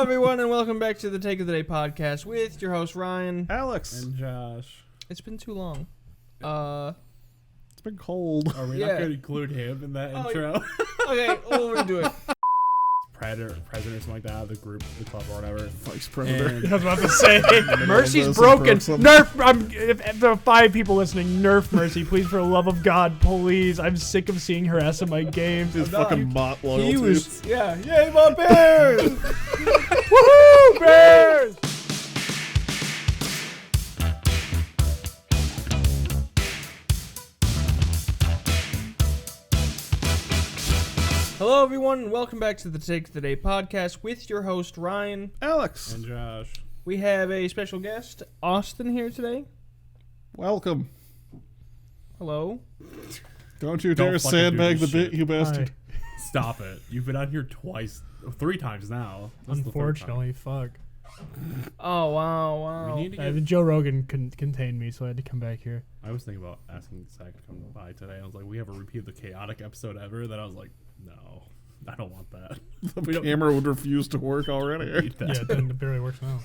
everyone, and welcome back to the Take of the Day podcast with your host, Ryan. Alex. And Josh. It's been too long. It's been cold. Are we not going to include him in that intro? Okay, we'll redo it. President or something like that, the group, the club, or whatever. Vice president. I was about to say, Mercy's broken. Nerf. If there are 5 people listening, nerf Mercy, please, for the love of God, please. I'm sick of seeing her ass in my games. His fucking bot loyalty. He was, yay, my Bears! Woohoo, Bears! Hello, everyone, and welcome back to the Take of the Day podcast with your host, Ryan. Alex. And Josh. We have a special guest, Austin, here today. Welcome. Hello. Don't you Don't dare fucking sandbag do the this bit, you bastard. Stop it. You've been on here 3 times now. This is the third time. Unfortunately, fuck. Oh, wow. We need to get, Joe Rogan contained me, so I had to come back here. I was thinking about asking Zach to come by today. I was like, we have a repeat of the chaotic episode ever. Then I was like, no, I don't want that. The camera would refuse to work already. Need that. Yeah, it barely works now.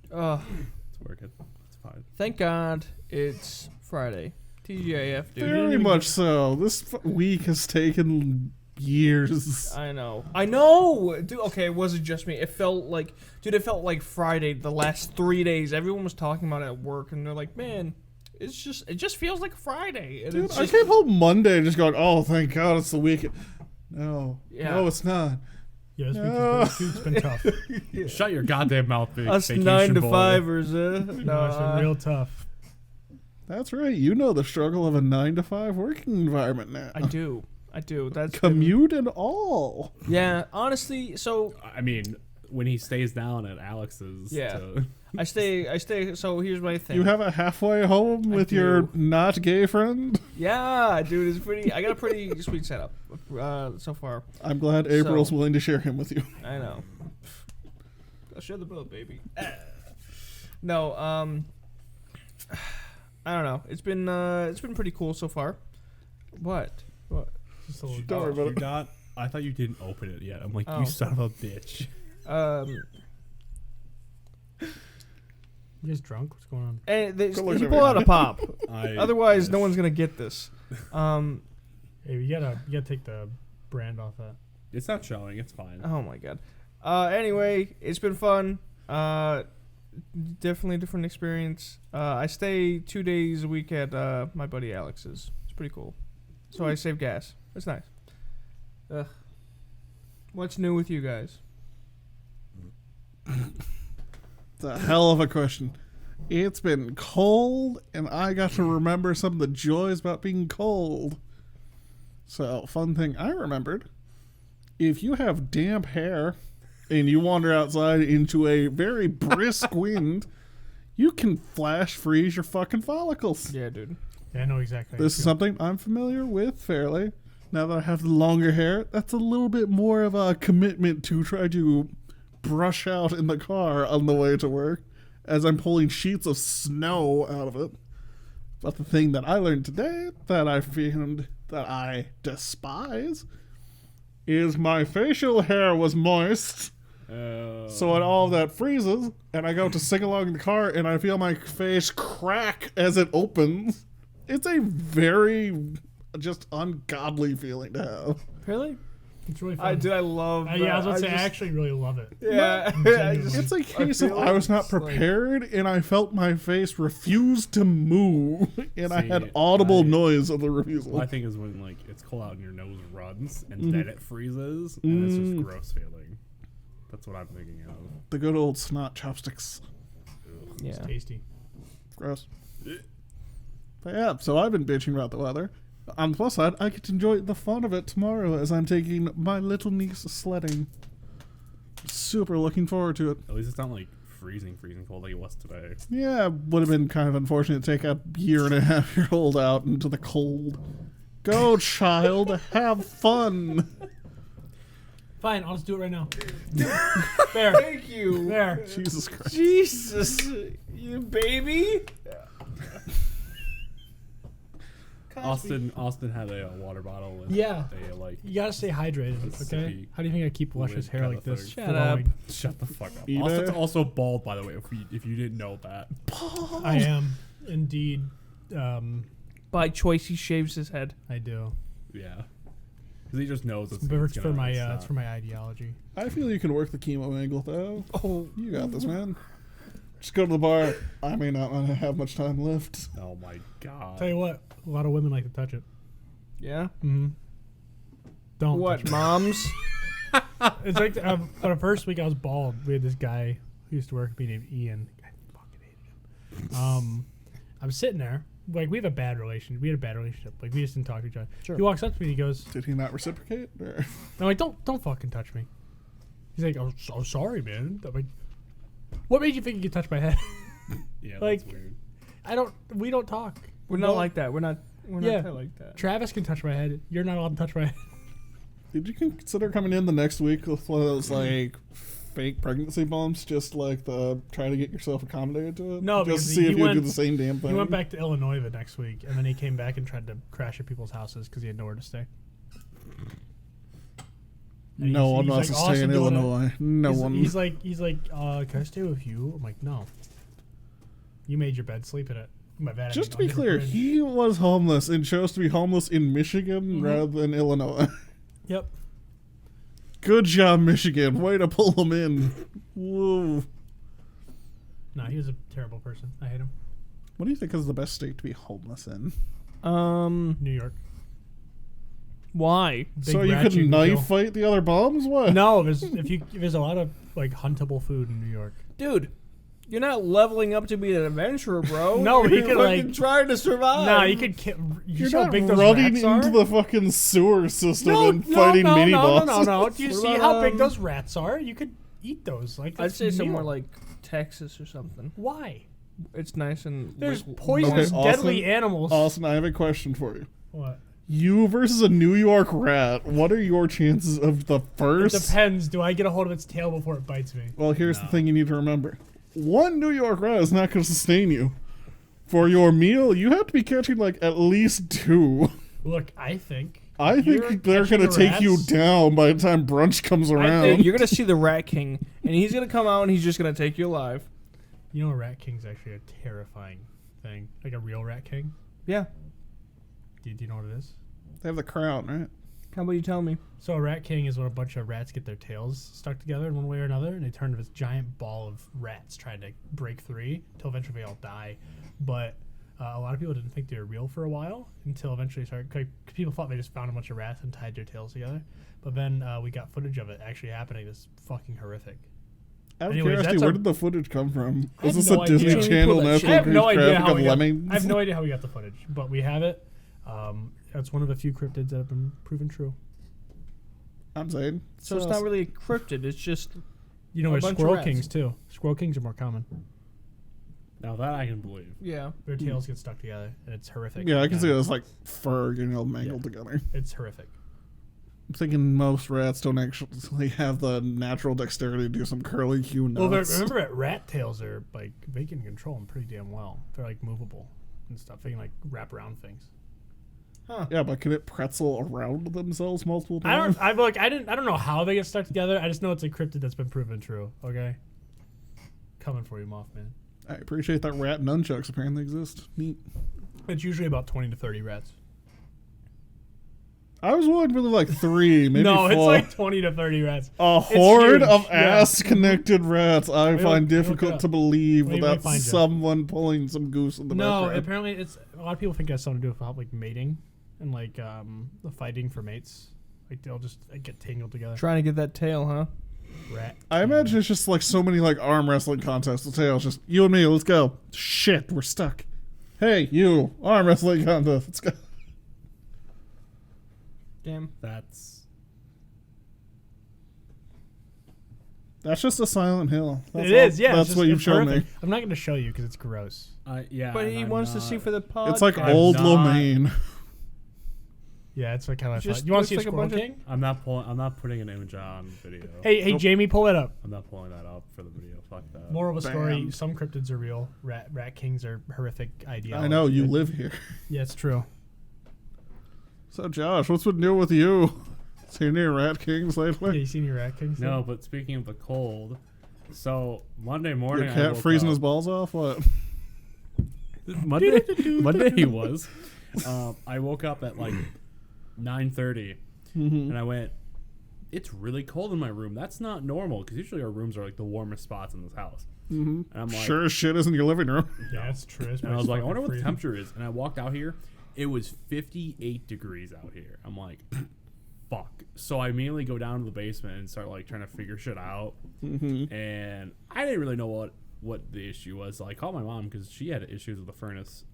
It's working. It's fine. Thank God it's Friday. TGIF, dude. Very much so. This week has taken years. I know. Dude, okay, it wasn't just me. It felt like Friday the last 3 days. Everyone was talking about it at work, and they're like, man, it just feels like Friday. And Dude, it's I just, came home Monday just going, oh, thank God it's the weekend. No. Yeah. No, it's not. Yeah, No. this week's been tough. Shut your goddamn mouth, big us vacation 9 to boy. 5ers, No, it's been real tough. That's right. You know the struggle of a 9 to 5 working environment now. I do. That's Commute and all. yeah, honestly, so I mean, when he stays down at Alex's. Yeah. I stay. So here's my thing. You have a halfway home with your do. not gay friend? Yeah, dude, I got a pretty sweet setup so far. I'm glad April's willing to share him with you. I know. I'll share the boat, baby. No, I don't know. It's been pretty cool so far. What? Just a little Don't worry about it. You're not. I thought you didn't open it yet. I'm like, Oh. you son of a bitch. You guys drunk? What's going on? And Go look you at pull me. out a pop. I Otherwise, no wish. one's gonna get this. Hey, you gotta take the brand off that. It's not showing. It's fine. Oh my god. Anyway, it's been fun. Definitely a different experience. I stay 2 days a week at my buddy Alex's. It's pretty cool. So I save gas. It's nice. Ugh. What's new with you guys? It's a hell of a question. It's been cold, and I got to remember some of the joys about being cold. So, fun thing I remembered. If you have damp hair and you wander outside into a very brisk wind, you can flash freeze your fucking follicles. Yeah, dude. Yeah, I know exactly. how This you is feel. something I'm familiar with fairly. Now that I have the longer hair, that's a little bit more of a commitment to try to brush out in the car on the way to work as I'm pulling sheets of snow out of it. But the thing that I learned today that I found that I despise is my facial hair was moist. So when all of that freezes and I go to sing along in the car and I feel my face crack as it opens, it's a very just ungodly feeling to have. Really? It's really fun. I love. Yeah, I was about to say, I just- actually really love it. Yeah. It's a case of I was not prepared and I felt my face refuse to move and I See, had audible I- noise of the refusal. My thing is when like it's cold out and your nose runs and then it freezes and it's just gross feeling. That's what I'm thinking of. The good old snot chopsticks. It's Yeah. tasty. Gross. But yeah, so I've been bitching about the weather. On the plus side, I get to enjoy the fun of it tomorrow as I'm taking my little niece sledding. Super looking forward to it. At least it's not like freezing cold like it was today. Yeah, would have been kind of unfortunate to take a 1.5-year-old out into the cold. Go, child, have fun. Fine, I'll just do it right now. There. Thank you. There. Jesus Christ. Jesus, you baby. Cosby. Austin had a water bottle. And Yeah. They like. You gotta stay hydrated, That's okay? sippy How do you think I keep luscious hair kinda like this? thing. Shut up. flowing? Shut the fuck up. Eat Austin's it. also bald, by the way. If you didn't know that. I am indeed. By choice, he shaves his head. I do. Yeah. Because he just knows it's. It's for my it's for my ideology. I feel you can work the chemo angle though. Oh, You got this, man. Just go to the bar. I may not have much time left. Oh my god. Tell you what, a lot of women like to touch it. yeah. Mm-hmm. Don't. What, touch it. moms? It's like for the first week I was bald. We had this guy who used to work with me named Ian. I fucking hated him. I'm sitting there. Like we had a bad relationship. Like we just didn't talk to each other. Sure. He walks up to me and he goes, Did he not reciprocate? Or? I'm like, don't fucking touch me. He's like, oh, so sorry, man. I'm like, what made you think you could touch my head? Yeah, like- that's weird. We don't talk. We're not like that. We're not Yeah. like that. Travis can touch my head. You're not allowed to touch my head. Did you consider coming in the next week with one of those like fake pregnancy bumps, just like the try to get yourself accommodated to it? No, just because to see he if you went- do the same damn thing. He went back to Illinois the next week, and then he came back and tried to crash at people's houses because he had nowhere to stay. And No one he's wants like, to stay "Austin, in do you wanna-" Illinois. No he's, one. He's like, can I stay with you? I'm like, no. You made your bed, sleep in it. My bed. Just to be clear, he was homeless and chose to be homeless in Michigan rather than Illinois. Yep. Good job, Michigan. Way to pull him in. Whoa. No, he was a terrible person. I hate him. What do you think is the best state to be homeless in? New York. Why? Big So you rat could kill. knife fight the other bombs? What? No, there's a lot of like huntable food in New York. Dude, you're not leveling up to be an adventurer, bro. No, he You're could, fucking like- trying to survive. Nah, you could kill. You You're see how not big those running rats are? into the fucking sewer system No, and fighting mini bosses. no. Do you What see about, how big those rats are? You could eat those. Like I'd that's say somewhere meal. like Texas or something. Why? It's nice and There's poisonous, Okay, deadly Austin- animals. Austin, I have a question for you. What? You versus a New York rat. What are your chances of the It first? depends. Do I get a hold of its tail before it bites me? Well, here's the thing you need to remember. One New York rat is not going to sustain you. For your meal, you have to be catching like at least 2. Look, I think. I you're think they're catching going to take you rats- down by the time brunch comes I around. think you're gonna see the Rat King, and he's gonna come out and he's just gonna take you alive. You know, a rat king's actually a terrifying thing. Like a real rat king. Yeah. Do you know what it is? They have the crown, right? How about you tell me? So a rat king is when a bunch of rats get their tails stuck together in one way or another, and they turn into this giant ball of rats trying to break free until eventually they all die. But a lot of people didn't think they were real for a while until eventually they started. 'Cause people thought they just found a bunch of rats and tied their tails together. But then we got footage of it actually happening. It's fucking horrific. Out of Anyways, curiosity, that's where a- did the footage come from? I Was have this no a Disney idea. Channel Pull that shit. National I have no idea Geographic how of we got. Lemmings? I have no idea how we got the footage, but we have it. It's one of the few cryptids that have been proven true. I'm saying. So it's not really a cryptid. It's just You know, A there's bunch of squirrel rats. kings too. Squirrel kings are more common. Now that I can believe. yeah. Their tails get stuck together, and it's horrific. Yeah, I can see it as like fur getting all mangled together. It's horrific. I'm thinking most rats don't actually have the natural dexterity to do some curly Q Well, nuts. remember that rat tails are like they can control them pretty damn well. They're like movable and stuff. They can like wrap around things. Yeah, but can it pretzel around themselves multiple I times? don't. I don't know how they get stuck together. I just know it's a cryptid that's been proven true. Okay. Coming for you, Mothman. I appreciate that rat nunchucks apparently exist. Neat. It's usually about 20 to 30 rats. I was willing for like 3, maybe No, 4. it's like 20 to 30 rats. A horde huge, of yeah. ass-connected rats. I Wait, find look it difficult up. to believe Wait, let me without find you. someone pulling some goose in the No, background. apparently it's a lot of people think it has something to do with like mating and like the fighting for mates. Like they'll just get tangled together. Trying to get that tail, huh? Rat. I imagine it's just like so many like arm wrestling contests. The tails just you and me. Let's go. Shit, we're stuck. Hey, you arm wrestling contest. Let's go. Damn. That's just a Silent Hill. That's It is, yeah. That's it's what just- you've it's shown horrific. me. I'm not going to show you because it's gross. yeah. But and he I'm wants to not- see for the podcast. It's like I'm old not- Lomain. Yeah, it's like kind of Just fun. You want to see looks like a Squirrel bunch of- King? I'm not putting an image on video. Hey, Nope. Jamie, pull it up. I'm not pulling that up for the video. Fuck that. Moral of the story: Bam. some cryptids are real. Rat kings are horrific ideas. I know you live here. Yeah, it's true. So, Josh, what's been new with you? Seen any Rat Kings Yeah, lately? you seen your rat king? No, but speaking of the cold, so Monday morning Your I cat woke freezing up. his balls off? What? Monday he was. I woke up at like 9:30, and I went. It's really cold in my room. That's not normal because usually our rooms are like the warmest spots in this house. And I'm like, Sure as shit isn't your living room. Yeah, that's true. It's and I was like, I wonder what the freezing. temperature is. And I walked out here. It was 58 degrees out here. I'm like, fuck. So I immediately go down to the basement and start like trying to figure shit out. And I didn't really know what the issue was. So I called my mom because she had issues with the furnace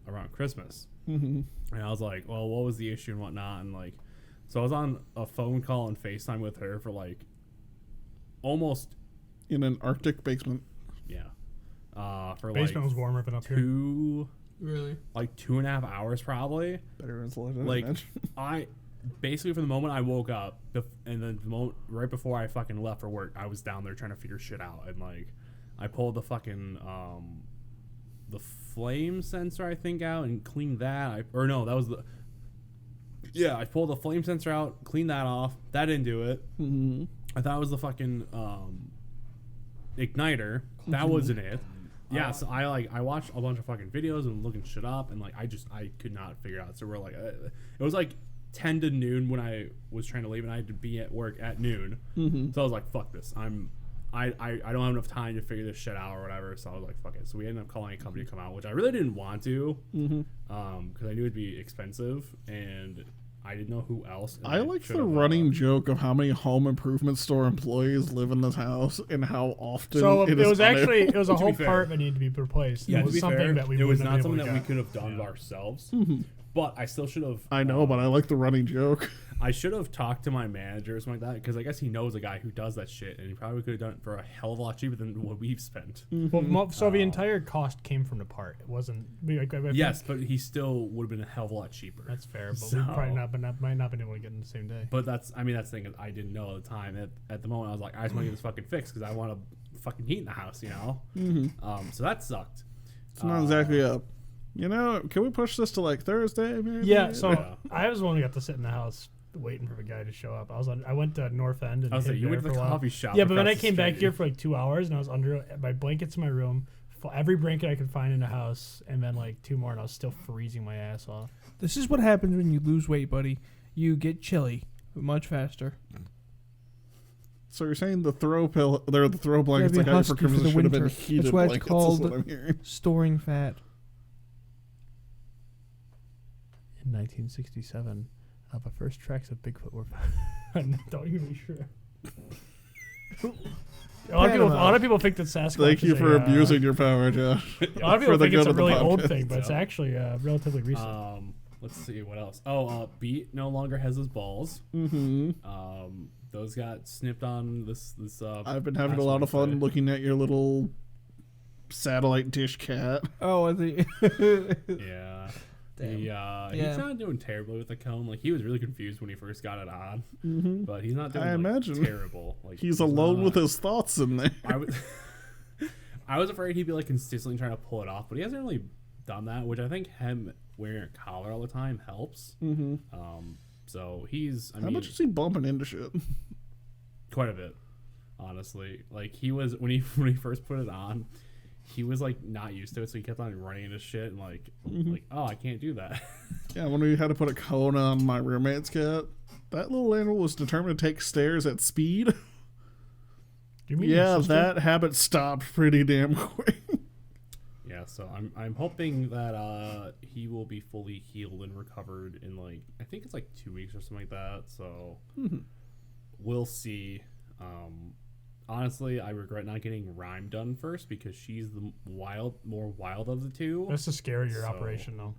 around Christmas. And I was like, well, what was the issue and whatnot? And like, so I was on a phone call and FaceTime with her for like almost, In an Arctic basement. for Basement was like warmer than up here. Really? like 2.5 hours probably. Better insulated. Like, imagine. I basically from the moment I woke up and then the moment right before I fucking left for work, I was down there trying to figure shit out. And like, I pulled the fucking the flame sensor I think out and cleaned that. I pulled the flame sensor out, cleaned that off. That didn't do it. I thought it was the fucking igniter. That wasn't it. Yeah, so I watched a bunch of fucking videos and looking shit up, and like I could not figure it out. So we're like, it was like 10 to noon when I was trying to leave, and I had to be at work at noon. So I was like, fuck this. I don't have enough time to figure this shit out or whatever. So I was like, fuck it. So we ended up calling a company to come out, which I really didn't want to, because I knew it'd be expensive and I didn't know who else. And I like the should've, running joke of how many home improvement store employees live in this house and how often So it it is was actually it was a To be whole fair. part that needed to be replaced. Yeah, It to was be something fair, that we it was wouldn't not have something been that able we to could have done ourselves. But I still should have. I know, but I like the running joke. I should have talked to my manager or something like that because I guess he knows a guy who does that shit, and he probably could have done it for a hell of a lot cheaper than what we've spent. Well, so the entire cost came from the part. It wasn't. I think Yes, but he still would have been a hell of a lot cheaper. that's fair. But So- we probably might not been able to get in the same day. But that's the thing is I didn't know at the time. At the moment, I was like, I just want to get this fucking fixed because I want to fucking heat in the house, you know. So that sucked. It's not exactly up. You know, can we push this to like Thursday? Maybe? Yeah, so Yeah. I was the one who got to sit in the house waiting for the guy to show up. I went to North End and I was like, hid you there went to for the a while. coffee shop. Yeah, but then I across the came back street. here for like 2 hours and I was under my blankets in my room, every blanket I could find in the house, and then like 2 more, and I was still freezing my ass off. This is what happens when you lose weight, buddy. You get chilly much faster. So you're saying the throw blankets be I got you for husky for Christmas the should have been winter. heated That's why it's blankets, is called- what I'm hearing. Storing fat. In 1967, the first tracks of Bigfoot were found. Don't even be sure. A lot of people think that Sasquatch. Thank you is for a, abusing your power, Josh. A lot of for people the think it's good a of the really old podcast. thing, but it's actually relatively recent. Let's see what else. Beat no longer has his balls. Those got snipped on this. I've been having a past lot of fun Wednesday. looking at your little satellite dish cat. Oh, I think. Yeah. He's Yeah. not doing terribly with the cone. Like he was really confused when he first got it on, but he's not doing. I like, imagine. terrible. Like He's alone not- with his thoughts in there. I was afraid he'd be like consistently trying to pull it off, but he hasn't really done that. Which I think him wearing a collar all the time helps. So he's. I How mean, much is he bumping into shit? quite a bit, honestly. Like he was when he first put it on. He was like not used to it, so he kept on running into shit and like oh, I can't do that. Yeah, when we had to put a cone on my roommate's cat, that little animal was determined to take stairs at speed. Do you mean your Yeah, sister? that habit stopped pretty damn quick. Yeah, so I'm hoping that he will be fully healed and recovered in like I think it's like 2 weeks or something like that. So we'll see. Honestly, I regret not getting Rhyme done first because she's the more wild of the two. That's a scarier So- operation, though.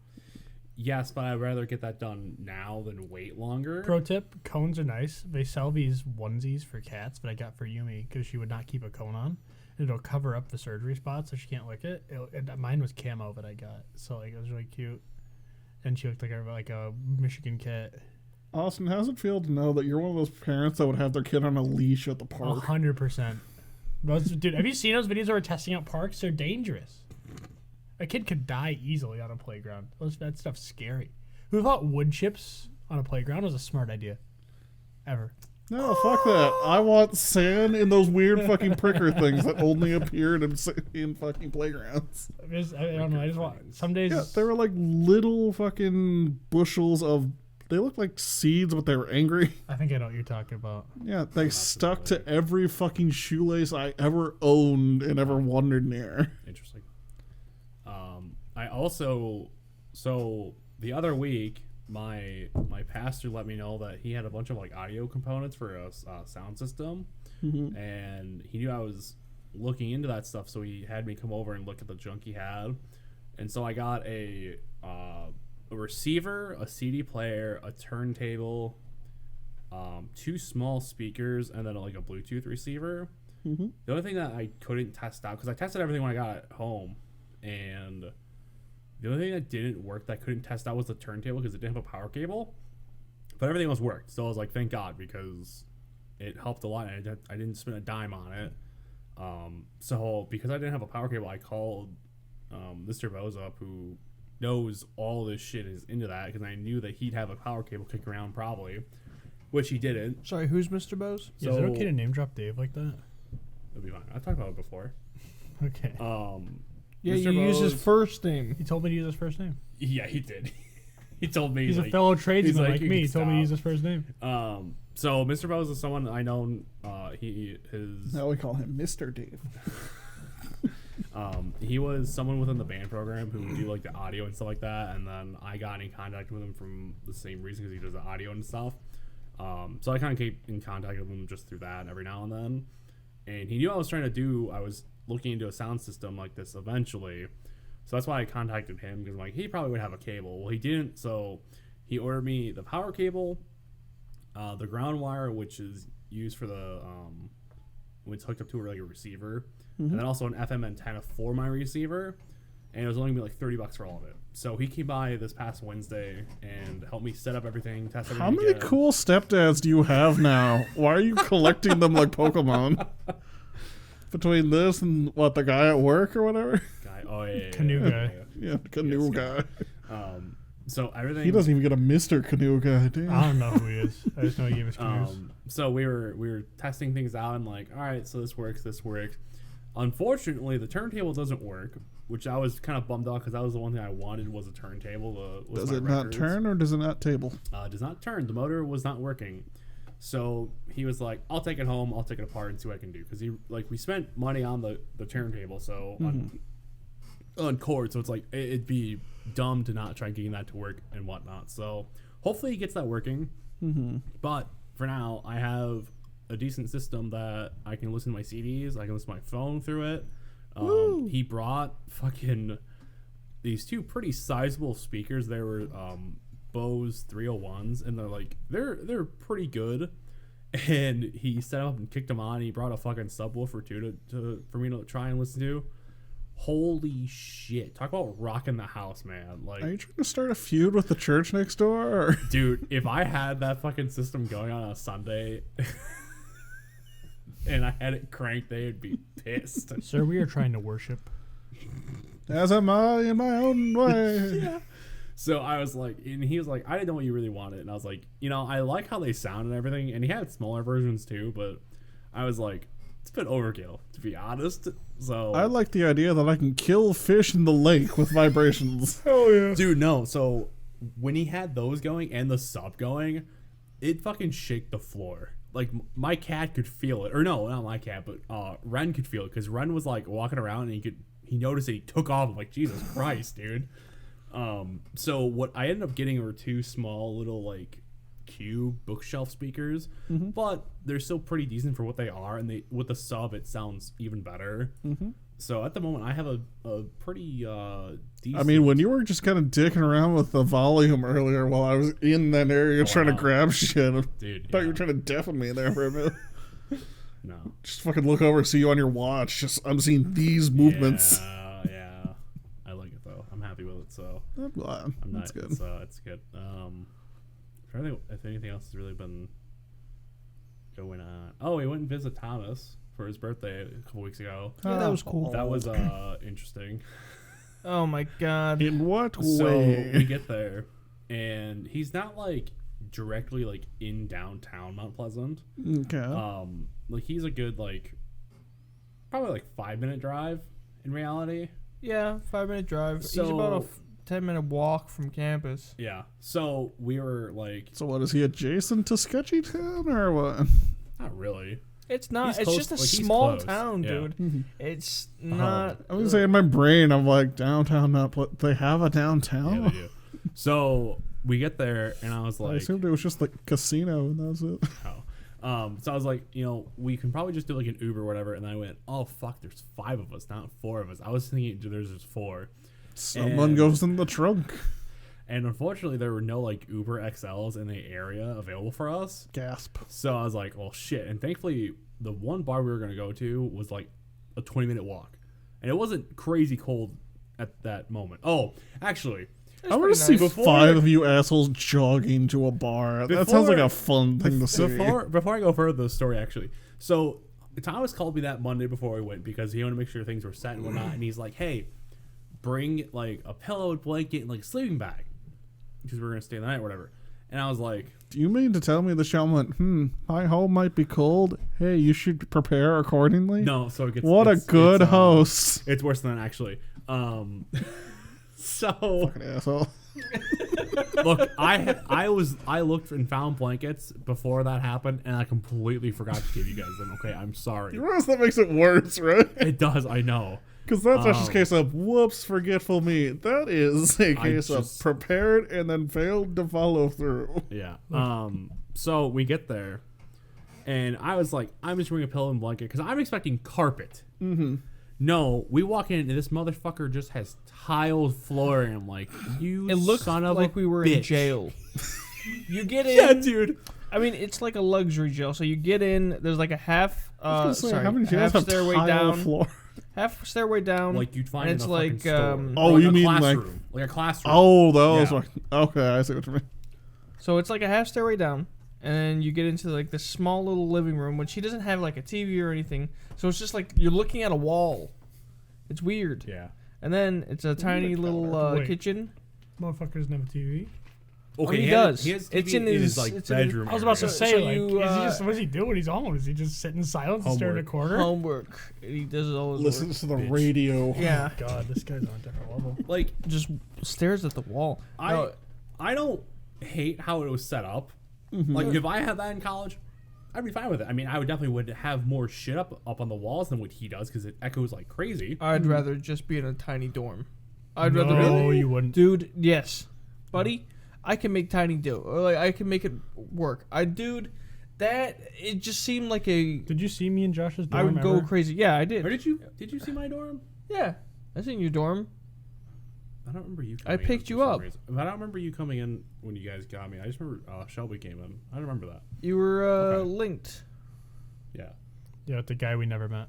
Yes, but I'd rather get that done now than wait longer. Pro tip: cones are nice. They sell these onesies for cats that I got for Yumi because she would not keep a cone on. It'll cover up the surgery spot so she can't lick it. Mine was camo that I got, so like it was really cute, and she looked like a Michigan cat. Austin, how's it feel to know that you're one of those parents that would have their kid on a leash at the park? 100%. Dude, have you seen those videos where we're testing out parks? They're dangerous. A kid could die easily on a playground. That stuff's scary. Who thought wood chips on a playground was a smart idea. Ever. No, fuck that. I want sand in those weird fucking pricker things that only appeared in fucking playgrounds. I don't know. I just want some days. Yeah, they were like little fucking bushels of. They looked like seeds, but they were angry. I think I know what you're talking about. Yeah, they stuck to every fucking shoelace I ever owned and ever wandered near. Interesting. I also, so the other week, my pastor let me know that he had a bunch of like audio components for a sound system, and he knew I was looking into that stuff, so he had me come over and look at the junk he had, and so I got a receiver, a CD player, a turntable, 2 small speakers, and then like a Bluetooth receiver. The only thing that I couldn't test out, because I tested everything when I got home, and the only thing that didn't work that I couldn't test out was the turntable because it didn't have a power cable, but everything else worked. So I was like, thank God, because it helped a lot, and I didn't spend a dime on it. So because I didn't have a power cable, I called Mr. Bose up, who knows all this shit is into that, because I knew that he'd have a power cable kicking around probably, which he didn't. Sorry, who's Mr. Bose? Yeah, is it okay to name drop Dave like that? It'll be fine. I've talked about it before. Okay. Yeah, Mr. you use his Bose- first name. He told me to use his first name. Yeah, he did. He told me He's like, a fellow tradesman like "You me. can He told me to stop." use his first name. So Mr. Bose is someone I know. His Now we call him Mr. Dave. he was someone within the band program who would do like the audio and stuff like that, and then I got in contact with him from the same reason, because he does the audio and stuff. So I kind of keep in contact with him just through that every now and then, and he knew I was trying to do. I was looking into a sound system like this eventually, so that's why I contacted him, because I'm like, he probably would have a cable. Well, he didn't, so he ordered me the power cable, the ground wire, which is used for the when it's hooked up to a regular receiver, and then also an FM antenna for my receiver, and it was only gonna be like $30 for all of it. So he came by this past Wednesday and helped me set up everything, test everything. How many again. cool stepdads do you have now? Why are you collecting them like Pokemon? Between this and what, the guy at work or whatever? Guy, oh yeah, Canoe guy. Yeah, canoe guy. So everything. He doesn't even get a Mr. Canoe guy, damn. I don't know who he is. I just know he gave us canoes. So we were testing things out, and like, all right, so this works. Unfortunately, the turntable doesn't work, which I was kind of bummed out, because that was the one thing I wanted, was a turntable. Does it not turn or does it not table? Does not turn. The motor was not working. So he was like, I'll take it home, I'll take it apart and see what I can do. Because we spent money on the turntable, so on cord, so it's like it'd be dumb to not try getting that to work and whatnot. So hopefully he gets that working. But for now, I have a decent system that I can listen to my CDs, I can listen to my phone through it. He brought fucking these 2 pretty sizable speakers. They were Bose 301s, and they're pretty good. And he set up and kicked them on. He brought a fucking subwoofer too for me to try and listen to. Holy shit! Talk about rocking the house, man. Like, Are you trying to start a feud with the church next door? Or? dude, if I had that fucking system going on a Sunday and I had it cranked, they'd be pissed. Sir, we are trying to worship. As am I in my own way. Yeah. So I was like, and he was like, I didn't know what you really wanted. And I was like, I like how they sound and everything. And he had smaller versions too, but I was like, it's a bit overkill, to be honest. So I like the idea that I can kill fish in the lake with vibrations. Oh yeah. dude, no. So when he had those going and the sub going, it fucking shake the floor. Like, my cat could feel it. Or no, not my cat, but Ren could feel it, because Ren was like walking around and he noticed that he took off. I'm like, Jesus Christ, dude. So what I ended up getting were 2 small little like cube bookshelf speakers, but they're still pretty decent for what they are, and with the sub it sounds even better. So at the moment I have a pretty decent. I mean, when you were just kind of dicking around with the volume earlier while I was in that area trying to grab shit, I dude, thought you were trying to deafen me there for a minute. no. Just fucking look over, see you on your watch. I'm seeing these movements. Yeah, I like it though. I'm happy with it. So I'm glad. That's good. It's good. I'm trying to think if anything else has really been going on. Oh, we went and visited Thomas for his birthday a couple weeks ago. Yeah, that was cool. That was interesting. Oh my god. In what So way? we get there, and he's not like directly like in downtown Mount Pleasant. Okay. Like he's a good like probably like 5-minute drive in reality. Yeah, 5-minute drive. So- He's about a 10-minute walk from campus. Yeah. So we were like, So what, is he adjacent to Sketchy Town or what? not really. It's not. He's It's close- just a like, he's small close. town, Yeah. dude. It's not. I was saying in my brain, I'm like, downtown, they have a downtown? Yeah, they do. So we get there, and I was I like, assumed it was just like casino and that was it. oh. So I was like, we can probably just do like an Uber or whatever. And I went, oh fuck, there's 5 of us, not 4 of us. I was thinking there's just 4. Someone And- goes in the trunk. And unfortunately, there were no like Uber XLs in the area available for us. Gasp. So I was like, well, shit. And thankfully, the one bar we were going to go to was like a 20-minute walk. And it wasn't crazy cold at that moment. Oh, actually, I want to see Before- 5 of you assholes jogging to a bar. That sounds like a fun thing to see. before I go further with the story, actually. So Thomas called me that Monday before we went because he wanted to make sure things were set and whatnot. And he's like, hey, bring like a pillow, blanket, and like a sleeping bag because we're going to stay the night or whatever. And I was like, Do you mean to tell me the shaman went, my home might be cold? Hey, you should prepare accordingly? no. So it gets, What a good host. It's worse than that, actually. So Fucking asshole. look, I looked and found blankets before that happened, and I completely forgot to give you guys them. Okay, I'm sorry. You realize that makes it worse, right? It does, I know. Because that's not just a case of, whoops, forgetful me. That is a case of just- prepared and then failed to follow through. Yeah. So we get there, and I was like, I'm just bringing a pillow and blanket because I'm expecting carpet. Mm-hmm. No, we walk in and this motherfucker just has tiled floor, and I'm like, you It looked son of like a we were in bitch. jail. You get in. Yeah, dude. I mean, it's like a luxury jail. So you get in. There's like a half. I was gonna say, Sorry, how many jails half have stairway tile down. floor? Half stairway down. Like you'd find and in it's a fucking like, store. Oh, Or you a mean like- classroom. Like a classroom. Oh, those. Yeah. Are, okay, I see what you mean. So it's like a half stairway down, and then you get into like this small little living room, which he doesn't have like a TV or anything. So it's just like you're looking at a wall. It's weird. Yeah. And then it's a tiny little Wait. kitchen. Motherfucker doesn't have a TV. Okay, he he does. He has TV It's in in his- his like it's in- bedroom. I was about to area. say, So like, you, is he just, what does he do when he's home? Does he just sit in silence and stare in a Homework. corner? Homework. He does all his Listen work. to the Bitch. radio. Yeah. God, this guy's on a different level. Like Just stares at the wall. I don't hate how it was set up. Mm-hmm. Like if I had that in college, I'd be fine with it. I mean, I would have more shit up on the walls than what he does because it echoes like crazy. I'd rather just be in a tiny dorm. I'd rather No, you wouldn't. Dude, yes. Buddy, I can make tiny do. Or like I can make it work. That it just seemed like a Did you see me in Josh's dorm? I would go ever? crazy. Yeah, I Or did. did you see my dorm? Yeah. I seen your dorm. I don't remember you. I Coming picked in you for some up. reason. But I don't remember you coming in when you guys got me. I just remember Shelby came in. I don't remember that. You were Okay. linked. Yeah. Yeah, with the guy we never met.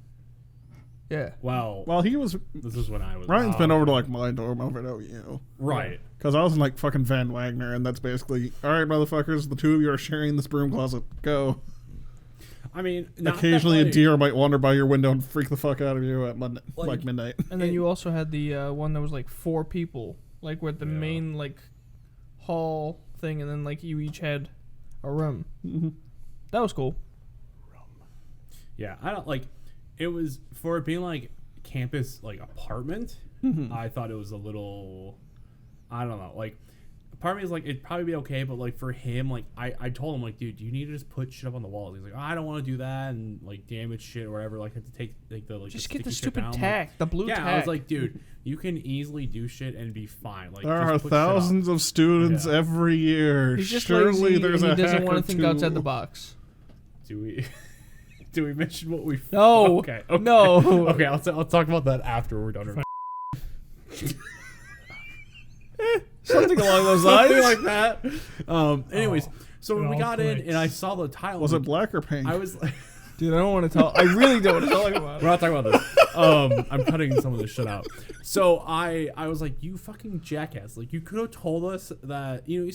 Yeah. Well, Well, he was. this is when I was. Ryan's oh, been over to like my dorm over at OU. Right. Because I was in like fucking Van Wagner, and that's basically, all right, motherfuckers, the two of you are sharing this broom closet. Go. I mean, not Occasionally, that, a like, deer might wander by your window and freak the fuck out of you at Like- midnight. And then you also had the one that was like 4 people, like with the Yeah. main like hall thing, and then like you each had a room. Mm-hmm. That was cool. Yeah, I don't like. It was for it being like campus like apartment. Mm-hmm. I thought it was a little. I don't know. Like, part of me is like it'd probably be okay, but like for him, like I told him like, dude, you need to just put shit up on the walls. He's like, oh, I don't want to do that and like damage shit or whatever. Like have to take like the like Just the get the sticky shit stupid down. tack, the blue Yeah, tack. I was like, dude, you can easily do shit and be fine. Like There just are put shit up. thousands of students Yeah. every year. he's just Surely lazy. there's And a he doesn't hack want or to think two. outside the box. Do we? Do we mention what we? No. Okay. No. Okay. I'll talk about that after we're done. Something along those lines. Something like that. Anyways, so when it we all got in clicks. and I saw the tile, Was it like, black or pink? I was like, Dude, I don't want to talk. I really don't want to talk about we're it. not talking about this. I'm cutting some of this shit out. So I was like, you fucking jackass! Like you could have told us that you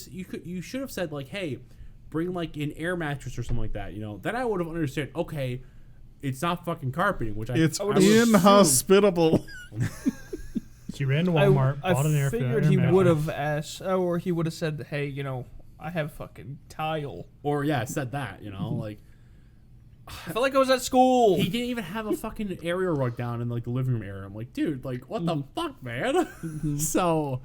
should have said like, hey, bring like an air mattress or something like that. Then I would have understood. Okay, it's not fucking carpeting, which It's I would assume. inhospitable. So you ran to Walmart, I bought an air figured air he mattress. would have asked, or he would have said, "Hey, I have fucking tile. Or yeah, I said that. You know, like I felt like I was at school. he didn't even have a fucking area rug down in like the living room area. I'm like, dude, like what the fuck, man? So.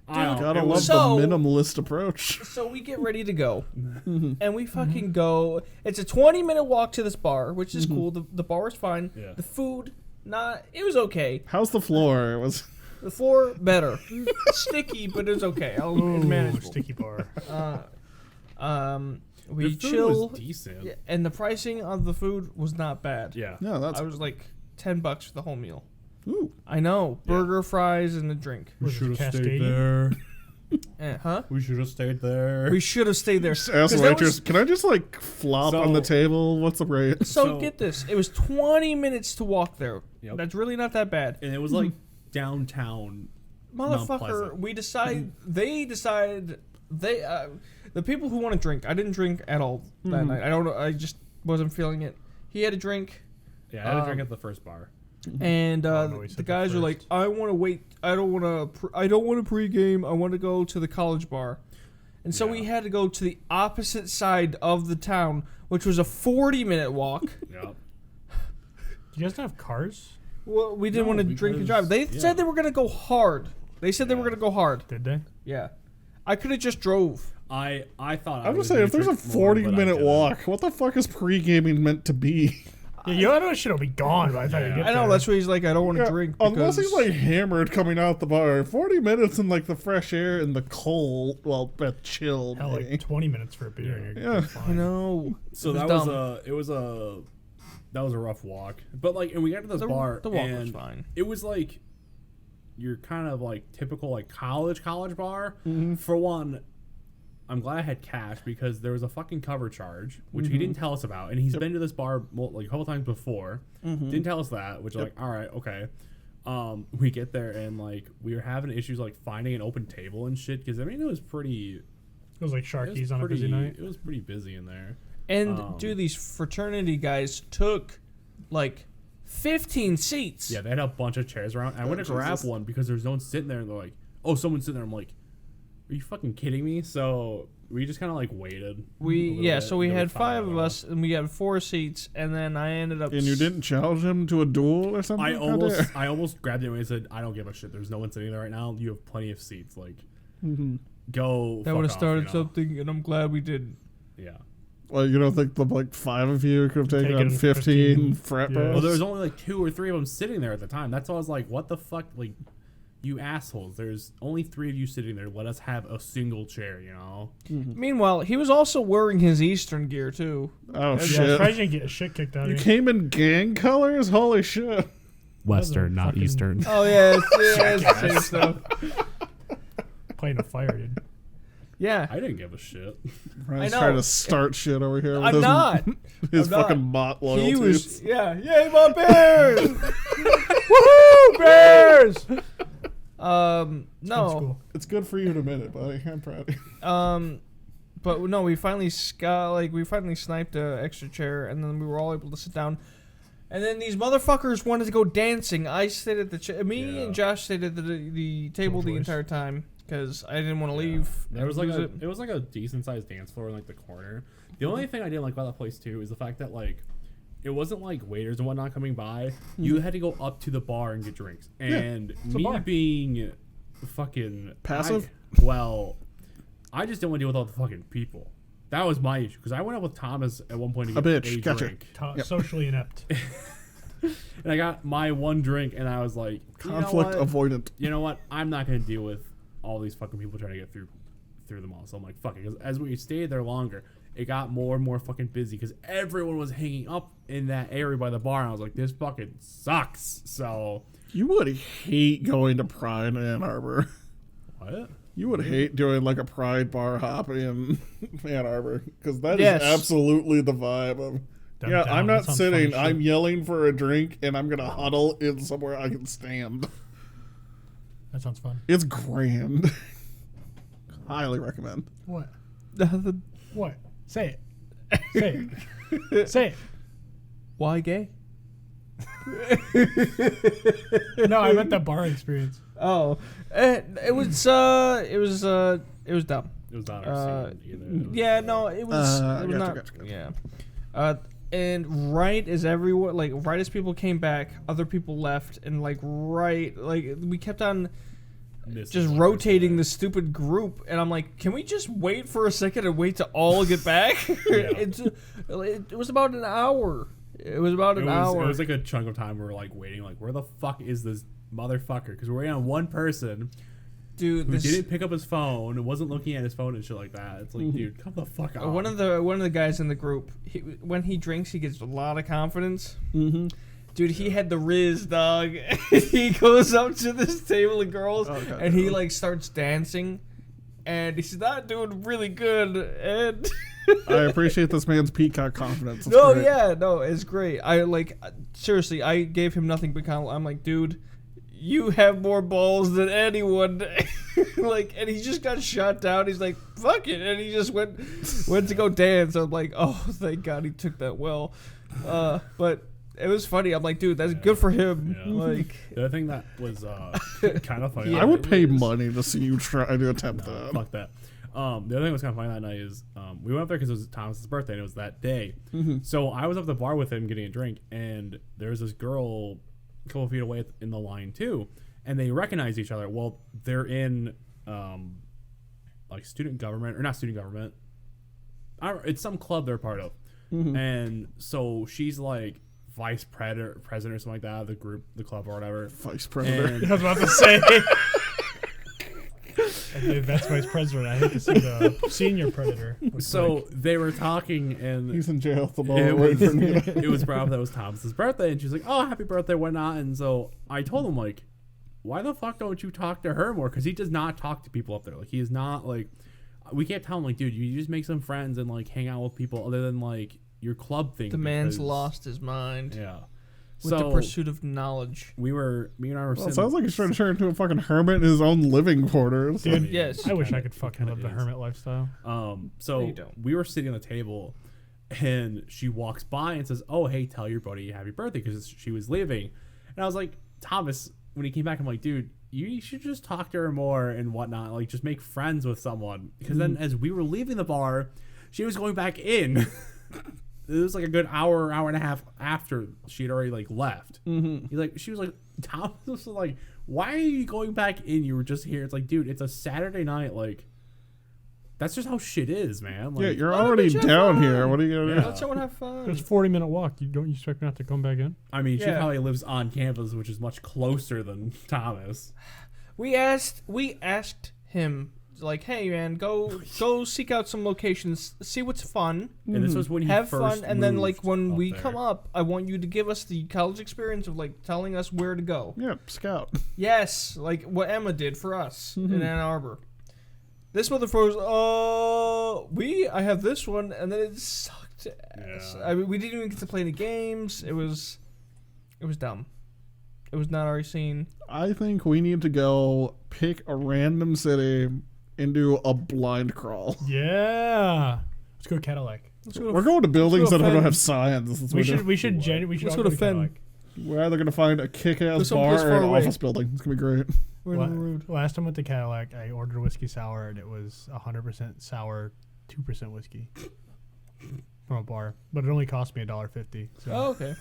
I don't know. Gotta It love was- So- the minimalist approach. So we get ready to go, and we fucking go. It's a 20-minute walk to this bar, which is cool. The bar was fine. Yeah. The food, it was okay. How's the floor? It was. The floor, better. Sticky, but it was okay. It's Ooh, manageable. sticky bar. We the food chill, was decent. yeah, and the pricing of the food was not bad. Yeah. Yeah, that's. I was like $10 for the whole meal. Ooh. I know, Yeah. burger, fries, and a drink. We Was it should have stayed Cascadian? there. Huh? We should have stayed there. We should have stayed there. Ask the 'Cause that waitress, was- can I just like flop on the So- table? What's the rate? So So- get this. It was 20 minutes to walk there. Yep. That's really not that bad. And it was like downtown. Mount Motherfucker, Pleasant. we decide. They decide. The people who want to drink. I didn't drink at all that night. I don't know. I just wasn't feeling it. He had a drink, Yeah, I had a drink at the first bar. and Oh, no, he the said guys the were like, first. "I want to wait. I don't want to. I don't want to pregame. I want to go to the college bar." And so we Yeah. had to go to the opposite side of the town, which was a 40-minute walk. Yep. Do you guys not have cars? Well, we didn't No, want to drink and because- drive. They yeah. said they were gonna go hard. They said they were Yeah. gonna go hard. Did they? Yeah, I could have just drove. I thought. I'm was just saying, gonna if there's a drink more, but I 40-minute didn't. walk, what the fuck is pre-gaming meant to be? Yeah, you know that shit will be gone by the time you Yeah. get I know there. that's why he's like, I don't want to Yeah, drink. unless because- he's like hammered coming out the bar. 40 minutes in like the fresh air and the cold, well, but chilled. Hell, eh? like 20 minutes for a beer. And you're Yeah. fine. I know. So It was that dumb. was a rough walk. But like, and we got to this bar. The walk and was fine. It was like your kind of like typical like college bar. Mm-hmm. For one, I'm glad I had cash because there was a fucking cover charge which Mm-hmm. he didn't tell us about, and he's been to this bar like a couple times before. Mm-hmm. Didn't tell us that, which like, all right, okay. We get there and like we were having issues like finding an open table and shit because I mean it was pretty. It was like It was Sharkies on a busy night. It was pretty busy in there. And dude, these fraternity guys took like 15 seats. Yeah, they had a bunch of chairs around. I went to grab Jesus. one because there's no one sitting there, and they're like, "Oh, someone's sitting there." I'm like, "Are you fucking kidding me?" So we just kind of like waited. a little bit, So we and then had found 5 of another one. us, and we had 4 seats, and then I ended up. And you didn't challenge him to a duel or something? I How dare. almost grabbed it and said, "I don't give a shit. There's no one sitting there right now. You have plenty of seats. Like, Mhm. go." That fuck would have off, started you know? something, and I'm glad we didn't. Yeah. Well, you don't think the like 5 of you could have taken on Taken 15 15, frat yeah. bros? Well, there was only like 2 or 3 of them sitting there at the time. That's why I was like, "What the fuck, like." You assholes! There's only 3 of you sitting there. Let us have a single chair, you know. Meanwhile, he was also wearing his Eastern gear too. Oh, Yeah, shit. surprised you didn't get a shit kicked out You of you. came in gang colors? Holy shit. Western, not Eastern. Oh yeah, it's the same stuff. Playing a fire, dude. Yeah, I didn't give a shit. Brian's know. trying to start shit over here. With I'm his, not. His I'm not. fucking bot loyalties. He was. Yeah, yay, my Bears! Woohoo, Bears! Good No. school. It's good for you to admit it, buddy. I'm proud of you. But no, we finally sniped a extra chair, and then we were all able to sit down. And then these motherfuckers wanted to go dancing. I stayed at the me Yeah. and Josh stayed at the table the choice. entire time because I didn't want to leave. There was and like lose it was like a decent sized dance floor in like the corner. The only thing I didn't like about that place too is the fact that like it wasn't like waiters and whatnot coming by. You had to go up to the bar and get drinks. And a me bar. being fucking Passive? I just didn't want to deal with all the fucking people. That was my issue because I went up with Thomas at one point to A get bitch, a gotcha. drink, Socially inept. and I got my one drink, and I was like, Conflict avoidant. you know what? I'm not gonna deal with all these fucking people trying to get through them all. So I'm like, fuck it. 'Cause as we stayed there longer, it got more and more fucking busy because everyone was hanging up in that area by the bar. And I was like, this fucking sucks. So You would hate going to Pride in Ann Arbor. what? You would hate doing like a Pride bar hop in Ann Arbor because that is Yes. absolutely the vibe of. Yeah, Downtown, I'm that not sounds sitting. fun I'm shit. yelling for a drink, and I'm gonna huddle in somewhere I can stand. That sounds fun. It's grand. Highly recommend. What? it. What? Say it. Say it. Say it. Why gay? No, I meant that bar experience. Oh, it was dumb. It was not our scene either. It was, Yeah, no, it was. It was gotcha, not. gotcha. Yeah. And right as everyone, like, right as people came back, other people left, and like, we kept on just rotating the stupid group, and I'm like, can we just wait for a second and wait to all get back? It was about an hour. It was about an hour. It was like a chunk of time we were like waiting, like, where the fuck is this motherfucker? Because we're waiting on one person. Dude, who didn't pick up his phone and wasn't looking at his phone and shit like that. It's like, dude, come the fuck on. One of the guys in the group, when he drinks, he gets a lot of confidence. Mm-hmm. Dude, he had the Riz, dog. He goes up to this table of girls and he like starts dancing, and he's not doing really good. And I appreciate this man's peacock confidence. It's no, great. yeah, no, it's great. I like seriously, I gave him nothing but compliment. I'm like, dude, you have more balls than anyone. Like, and he just got shot down. He's like, fuck it, and he just went to go dance. I'm like, oh, thank God he took that well. But it was funny. I'm like, dude, that's good for him. Yeah. Like, the other thing that was kind of funny. Yeah, I would it pay is. money to see you try to attempt that. Fuck that. The other thing that was kind of funny that night is we went up there because it was Thomas's birthday and it was that day. Mm-hmm. So I was up at the bar with him getting a drink, and there was this girl a couple feet away in the line too, and they recognize each other. Well, they're in like student government, or not student government. It's some club they're part of, and so she's like vice president or something like that, the group, the club or whatever. Vice predator. And I was about to say. That's vice president. I hate to see the senior predator. so they were talking, and He's in jail at the it moment. was, waiting for him to get out. it was brought up that it was Thomas's birthday, and she's like, "Oh, happy birthday, whatnot." And so I told him, like, why the fuck don't you talk to her more? Because he does not talk to people up there. Like, he is not like, we can't tell him, like, dude, you just make some friends and like hang out with people other than like your club thing. the man's because- lost his mind Yeah. with So the pursuit of knowledge. me and I were Well, it sitting. sounds like he's trying to turn into a fucking hermit in his own living quarters. Dude, Yes. I wish I kinda- could fucking kinda live the is. hermit lifestyle. No, So you don't. we were sitting on the table, and she walks by and says, "Oh, hey, tell your buddy happy birthday," because she was leaving. And I was like, Thomas, when he came back, I'm like, dude, you should just talk to her more and whatnot. Like, just make friends with someone. Because then as we were leaving the bar, she was going back in. It was like a good hour and a half after she had already like left. Mm-hmm. She was like, Thomas was like, why are you going back in? You were just here. It's like, dude, it's a Saturday night. Like, that's just how shit is, man. Like, Yeah, you're Let him already have down fun. here. What are you gonna do? Let someone have fun. It's a 40-minute walk. Don't you expect me not to come back in? I mean, she Yeah. probably lives on campus, which is much closer than Thomas. We asked him, like, hey man, go seek out some locations, see what's fun, And this was when he have first fun, and then like moved when up we there. come up, I want you to give us the college experience of like telling us where to go. Yeah, scout. Yes, like what Emma did for us in Ann Arbor. This motherfucker was, I have this one, and then it sucked ass. Yeah. I mean, we didn't even get to play any games. It was dumb. It was not our scene. I think we need to go pick a random city and do a blind crawl. Yeah. Let's go Cadillac. Let's go to We're going to buildings go that don't Fenn. have signs. That's what We should Let's all go to Fenn. Cadillac. We're either going to find a kick-ass Go someplace bar or far an away. office building. It's going to be great. We're in the road. Last time I went to Cadillac, I ordered a whiskey sour, and it was 100% sour, 2% whiskey from a bar. But it only cost me $1.50. So. Oh, okay.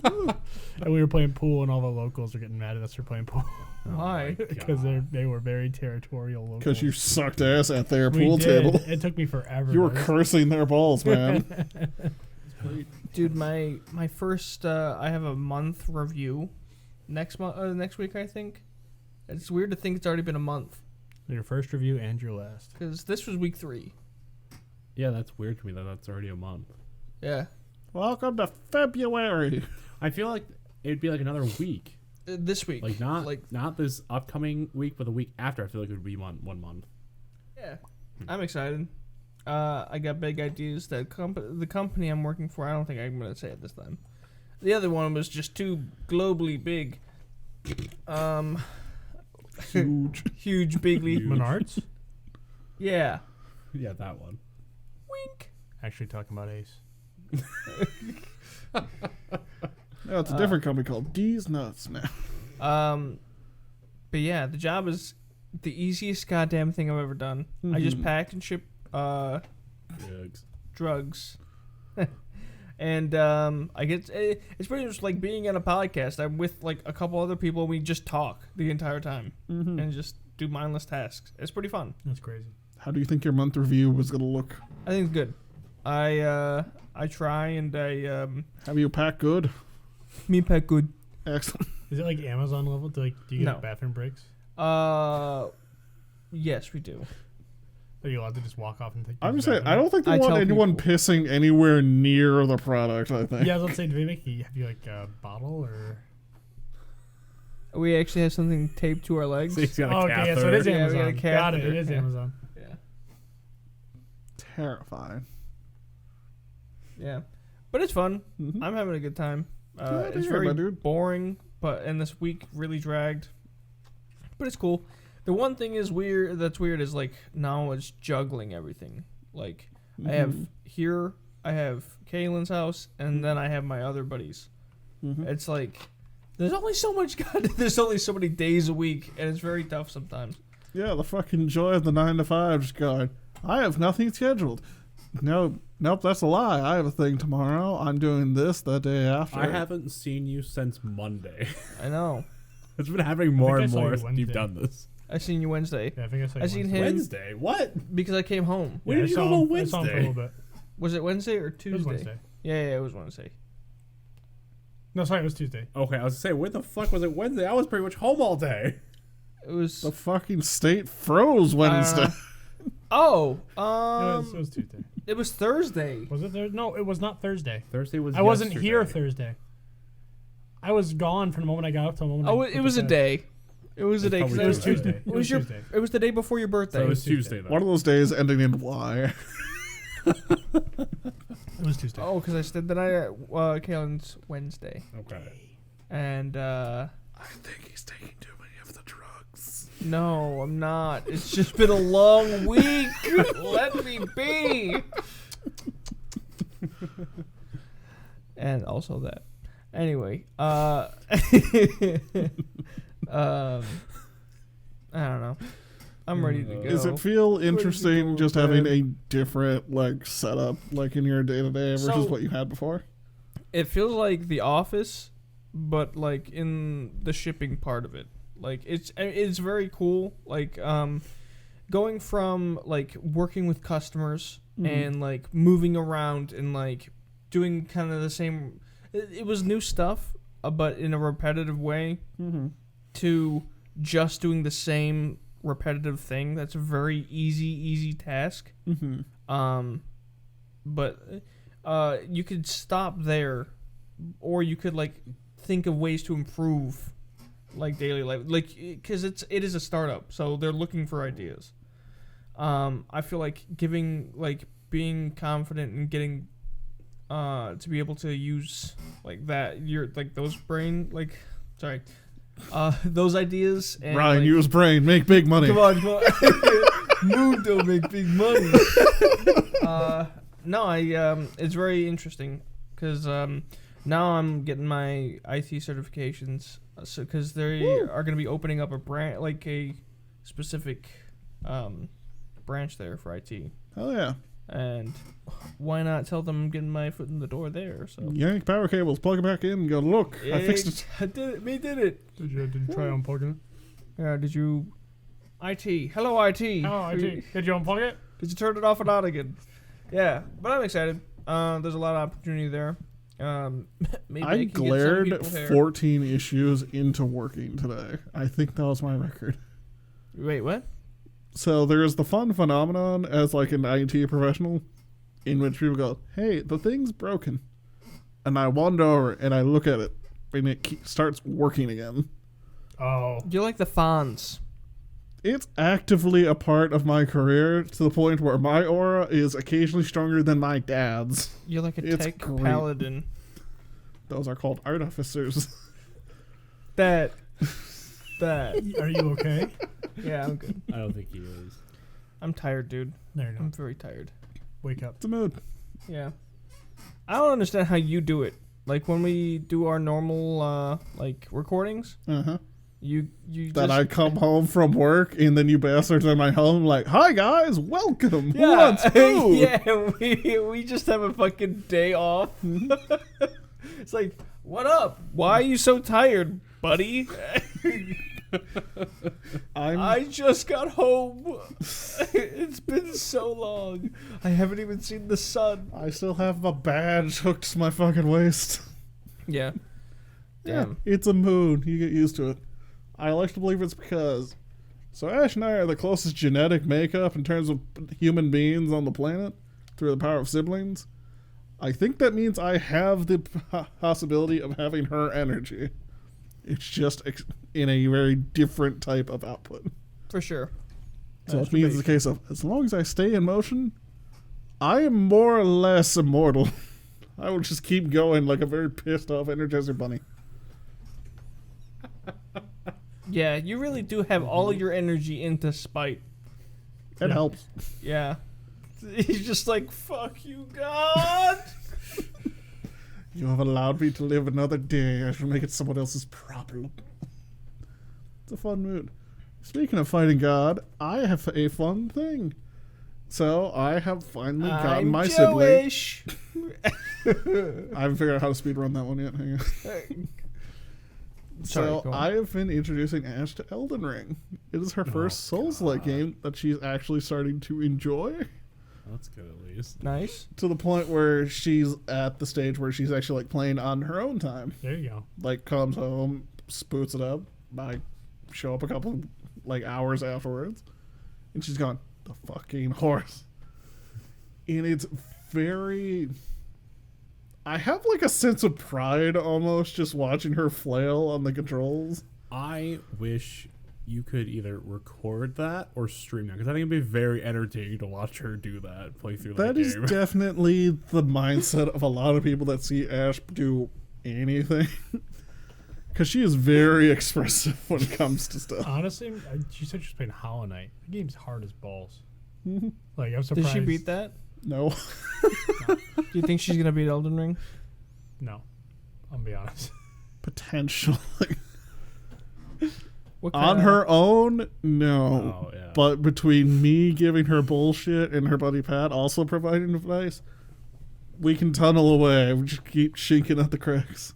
And we were playing pool, and all the locals were getting mad at us for playing pool Why? because they were very territorial locals. Because you sucked ass at their We pool did. table. It took me forever. You were though. cursing their balls, man. Dude, my first I have a month review next week, I think. It's weird to think it's already been a month Your first review and your last. because this was week 3. Yeah, that's weird to me that that's already a month. Yeah, Welcome to February. I feel like it'd be like another week. this week. Like, not this upcoming week, but the week after. I feel like it would be 1 month. Yeah, I'm excited. I got big ideas. The company I'm working for, I don't think I'm gonna say it this time. The other one was just too globally big. Huge. Huge, bigly. Huge. Menards? Yeah. Yeah, that one. Wink. Actually talking about Ace. No, it's a different company called D's Nuts now. But yeah, the job is the easiest goddamn thing I've ever done. I just packed and shipped drugs. And I get it's pretty much like being on a podcast. I'm with like a couple other people. And we just talk the entire time and just do mindless tasks. It's pretty fun. That's crazy. How do you think your month review was gonna look? I think it's good. I try and I Have you packed good? me pack good. Excellent. Is it like Amazon level? Do you get No. bathroom breaks? Yes, we do. Are you allowed to just walk off and take? I'm use just saying, the I don't think they I want tell anyone people. pissing anywhere near the product. I think. bathroom? Yeah, I was gonna say, do they make you have you like a bottle or? We actually have something taped to our legs. So he's got a Oh, okay, yeah, so it is Yeah, we got a Amazon. Got it. catheter. It is Yeah. Amazon. Yeah. Terrifying. Yeah. But it's fun. Mhm. I'm having a good time. Glad to It's hear it, very my dude. boring, and this week really dragged. But it's cool. The one thing is weird. That's weird is like now it's juggling everything. Like I have here, I have Kaylin's house, and then I have my other buddies. It's like there's only so much. There's only so many days a week, and it's very tough sometimes. Yeah, the fucking joy of the 9 to 5 just going, I have nothing scheduled. Nope, that's a lie. I have a thing tomorrow. I'm doing this the day after. I haven't seen you since Monday. I know. It's been happening more I and saw more you since you've Wednesday. done this. I seen you Wednesday Yeah, I think I saw. I seen Wednesday. him. Wednesday? What? because I came home. When Yeah, did you I come saw on him- I saw him for a Wednesday? little bit. Was it Wednesday or Tuesday? It was Wednesday. Yeah, it was Wednesday. No, sorry, it was Tuesday. Okay, I was gonna say, when the fuck was it Wednesday? I was pretty much home all day. It was. The fucking state froze Wednesday. Oh, It was Tuesday. it was Thursday. Was it Thursday? No, it was not Thursday. Thursday was I wasn't yesterday. here Thursday. I was gone from the moment I got up till the moment. Oh, I it put was to a bed. day. It was a day. 'cause probably It was I- Tuesday. It was your. Tuesday. It was the day before your birthday. So it was Tuesday. Tuesday, though. One of those days ending in Y. It was Tuesday. Oh, because I said that I Kaylin's Wednesday, Okay. and I think he's taking too many of the drugs. no, I'm not. It's just been a long week. Let me be. And also that. Anyway, I don't know. I'm ready to go. Does it feel interesting go, just man? having a different like setup like in your day to day versus So- what you had before? It feels like The Office, but like in the shipping part of it. Like it's very cool. Like going from like working with customers and like moving around and like doing kind of the same. It was new stuff, but in a repetitive way. To just doing the same repetitive thing. That's a very easy task. But you could stop there, or you could like think of ways to improve like daily life, like because it is a startup, so they're looking for ideas. I feel like being confident and getting to be able to use like that those those ideas and Ryan, like, use brain, make big money. Come on. Moon don't make big money. No, it's very interesting because now I'm getting my IT certifications. So because they are going to be opening up a branch, like a specific branch there for IT, Hell yeah. and why not tell them I'm getting my foot in the door there? So Yank power cables, plug it back in, and go, look, I fixed it. I did it. Me did it. Did you try unplugging it? Yeah. Did you? IT. Hello, IT. Oh, did you unplug it? Did you turn it off and on again? Yeah, but I'm excited. There's a lot of opportunity there. Maybe I can get some glared people here. 14 issues into working today. I think that was my record. Wait, what? So there's the fun phenomenon as like an IT professional in which people go, hey, the thing's broken. And I wander over and I look at it and it starts working again. Oh, You're like the Fonz. It's actively a part of my career to the point where my aura is occasionally stronger than my dad's. You're like a It's tech great. paladin. Those are called artificers. That. are you okay? Yeah, I'm good. I don't think he is. I'm tired, dude. No, you're I'm not. very tired. Wake up. It's a mood. Yeah. I don't understand how you do it. Like when we do our normal like recordings, Uh-huh. You that just, I come home from work and then you bastards are in my home like, hi guys, welcome. Who yeah, wants food? yeah. We just have a fucking day off. It's like, what up? Why are you so tired, buddy? I just got home. It's been so long. I haven't even seen the sun. I still have a badge hooked to my fucking waist. Yeah. Yeah, Damn. it's a moon. You get used to it. I like to believe it's because. So Ash and I are the closest genetic makeup in terms of human beings on the planet through the power of siblings. I think that means I have the possibility of having her energy. It's just in a very different type of output. For sure. So it means it's a case of, as long as I stay in motion, I am more or less immortal. I will just keep going like a very pissed off Energizer Bunny. Yeah, you really do have all your energy into spite. It helps. Yeah. He's just like, fuck you, God. You have allowed me to live another day. I shall make it someone else's problem. It's a fun mood. Speaking of fighting God, I have a fun thing. So I have finally gotten my Jewish. sibling. I haven't figured out how to speedrun that one yet. Hang on. Sorry, So go on. I have been introducing Ash to Elden Ring. It is her first Souls-like game that she's actually starting to enjoy. That's good at least. Nice. To the point where she's at the stage where she's actually like playing on her own time. There you go. Like comes home, boots it up. I show up a couple like hours afterwards, and she's gone, the fucking horse. And it's very. I have like a sense of pride almost just watching her flail on the controls. I wish you could either record that or stream that, because I think it'd be very entertaining to watch her do that, play through that That is game. definitely the mindset of a lot of people that see Ash do anything. Because she is very expressive when it comes to stuff. Honestly, she said she was playing Hollow Knight. The game's hard as balls. Mhm. Like, I'm Did surprised. she beat that? No. Do you think she's going to beat Elden Ring? No. I'm gonna be honest. Potentially. What On kinda- her own, no. Oh, yeah. But between me giving her bullshit and her buddy Pat also providing advice, we can tunnel away. We just keep shinking at the cracks.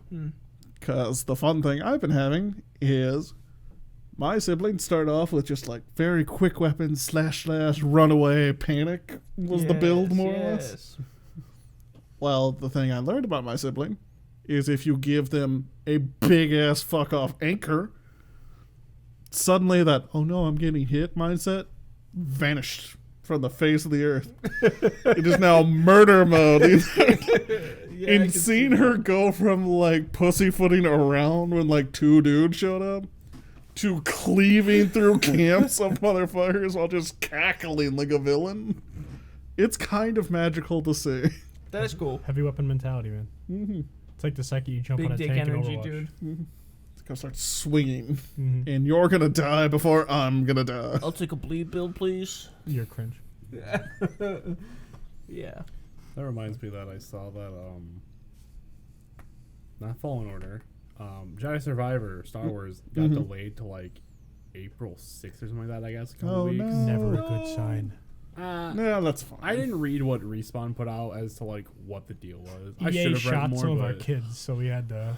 Hmm. Because the fun thing I've been having is my siblings start off with just like very quick weapons, slash, runaway, panic was the build more or less. Yes. Well, the thing I learned about my sibling is if you give them a big ass fuck off anchor, suddenly that, oh no, I'm getting hit mindset vanished from the face of the earth. It is now murder mode. Yeah, I And can see seeing that. her go from like pussyfooting around when like 2 dudes showed up to cleaving through camps of motherfuckers while just cackling like a villain, it's kind of magical to see. That is cool. Heavy weapon mentality, man. Mm-hmm. It's like the second you jump on Big a dick tank in energy, Overwatch. dude. It's gonna start swinging, Mhm. and you're gonna die before I'm gonna die. I'll take a bleed build, please. You're cringe. Yeah. That reminds me that I saw that not Fallen Order, Jedi Survivor Star Wars got delayed to like April 6th or something like that, I guess, a couple Oh, weeks. no. Never a good sign. Yeah, that's fine. I didn't read what Respawn put out as to like what the deal was. I EA should have read shot more, some of our but kids, so we had to.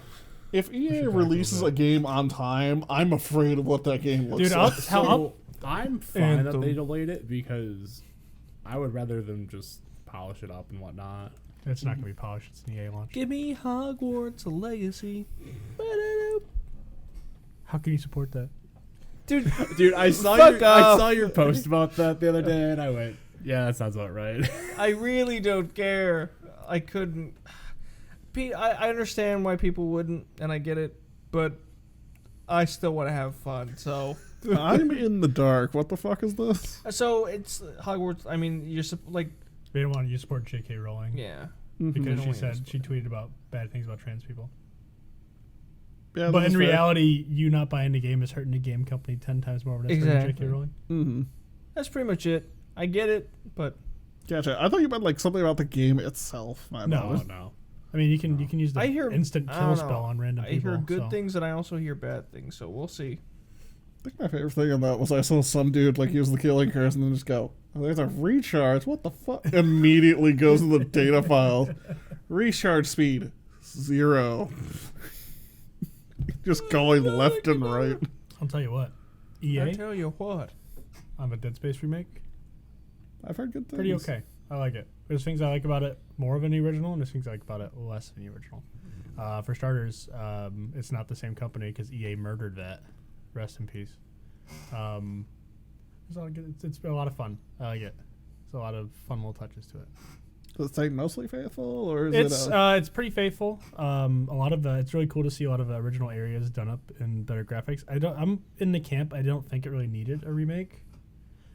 If Push EA it back a releases little a game on time, I'm afraid of what that game looks Dude, like. so I'm fine that they Anthem. delayed it because I would rather them just polish it up and whatnot. It's not gonna be polished. It's an EA launch. Give me Hogwarts Legacy. How can you support that? Dude, I saw Fuck I off. saw your post about that the other day, and I went, "Yeah, that sounds about right." I really don't care. I couldn't. I understand why people wouldn't, and I get it, but I still want to have fun. So I'm in the dark. What the fuck is this? it's Hogwarts. I mean, you're like, They don't want you to support J.K. Rowling yeah. because They don't she want you to said she tweeted about bad things about trans people. Yeah, But that's in fair. reality, you not buying the game is hurting the game company 10 times more than it's hurting Exactly. J.K. Rowling. Mm-hmm. That's pretty much it. I get it, but Gotcha. I thought you meant like something about the game itself. My No. Oh apologies. no. I mean, you can use the I hear instant I kill don't know. spell on random I people. hear good so. things and I also hear bad things, so we'll see. I think my favorite thing on that was I saw some dude like use the killing curse and then just go, oh, there's a recharge. What the fuck? Immediately goes to the data file. Recharge speed 0. Just going left and right. I'll tell you what, I EA tell you what. on the Dead Space remake, I've heard good things. pretty okay. I like it. There's things I like about it more of an original, and there's things I like about it less of an original. For starters, it's not the same company because EA murdered that. Rest in peace. It's been a lot of fun. I like it. It's a lot of fun little touches to it. Does it say mostly faithful, or is It's pretty faithful. A lot of it's really cool to see a lot of the original areas done up in better graphics. I'm in the camp. I don't think it really needed a remake.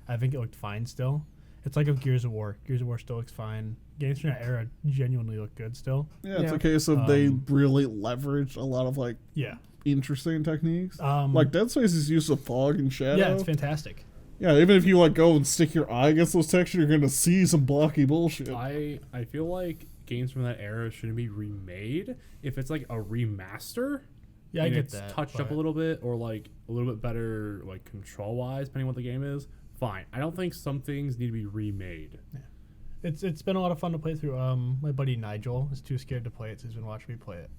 I think it looked fine still. It's like of Gears of War. Gears of War still looks fine. Games from that era genuinely look good still. Yeah, it's Yeah. a case of they really leveraged a lot of like Yeah. interesting techniques. Um, Like Dead Space's use of fog and shadow. Yeah, it's fantastic. Yeah, even if you like go and stick your eye against those textures, you're gonna see some blocky bullshit. I feel like games from that era shouldn't be remade. If it's like a remaster, Yeah, I and get it's that. touched up a but- little bit or like a little bit better like control wise, depending on what the game is, fine. I don't think some things need to be remade. It's been a lot of fun to play through. My buddy Nigel is too scared to play it, so he's been watching me play it,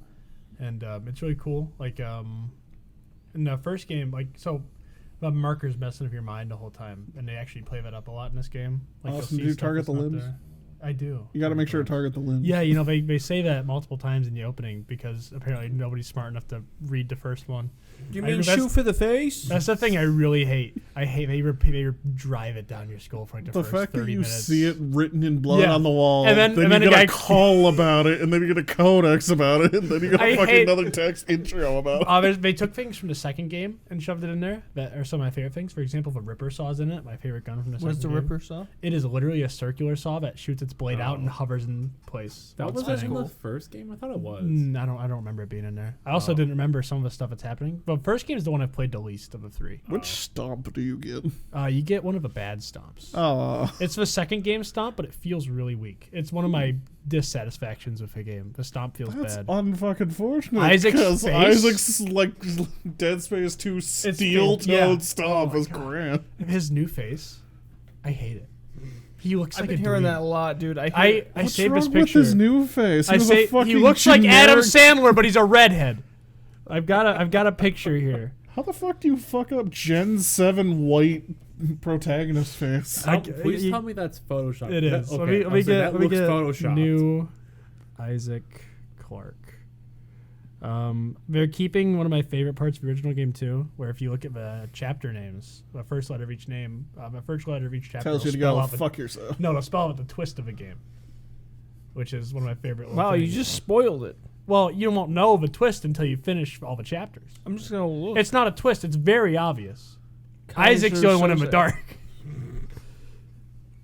and it's really cool. Like in the first game, like so, the markers messing with your mind the whole time, and they actually play that up a lot in this game. Like you'll Austin, see do you stuff target that's the not limbs? there. I do. You got to make sure to target the limbs. Yeah, they say that multiple times in the opening because apparently nobody's smart enough to read the first one. You I mean mean, that's- shoot for the face? That's the thing I really hate. I hate they drive it down your skull for like the The first fact 30 that you minutes. see it written in blood Yeah. on the wall, And then you a get guy- a call about it, and then you get a codex about it, and then you get I a fucking hate- another text intro about it. They took things from the second game and shoved it in there. That are some of my favorite things. For example, the Ripper saw's in it. My favorite gun from the What's second the game. Ripper saw? It is literally a circular saw that shoots its blade out and hovers in place. That while was it's in spinning. the first game? I thought it was. I don't remember it being in there. I also didn't remember some of the stuff that's happening. But first game is the one I've played the least of the three. Which stomp do you get? You get one of the bad stomps. Oh, It's the second game stomp, but it feels really weak. It's one of my dissatisfactions with the game. The stomp feels that's bad. unfucking fortunate. Isaac's because face? Isaac's like Dead Space 2 steel-toed yeah. stomp Oh my is God. grand. His new face, I hate it. He looks I've like been a hearing dweeb. that a lot, dude. I What's saved wrong his with picture. his new face? He I was say a fucking he looks like Adam generic- Sandler, but he's a redhead. I've got a picture here. How the fuck do you fuck up Gen 7 white protagonist face? Please tell me that's Photoshop. It is. Okay, Let me that looks get photoshopped. new Isaac Clarke. They're keeping one of my favorite parts of the original game too, where if you look at the chapter names, the first letter of each name, the first letter of each chapter Tells you will to spell go out fuck yourself. No, they'll spell out the twist of the game, which is one of my favorite. little Wow, you things. just spoiled it. Well, you won't know the twist until you finish all the chapters. I'm just gonna look. It's not a twist; it's very obvious. Kaiser Isaac's the only one in the Soze. dark.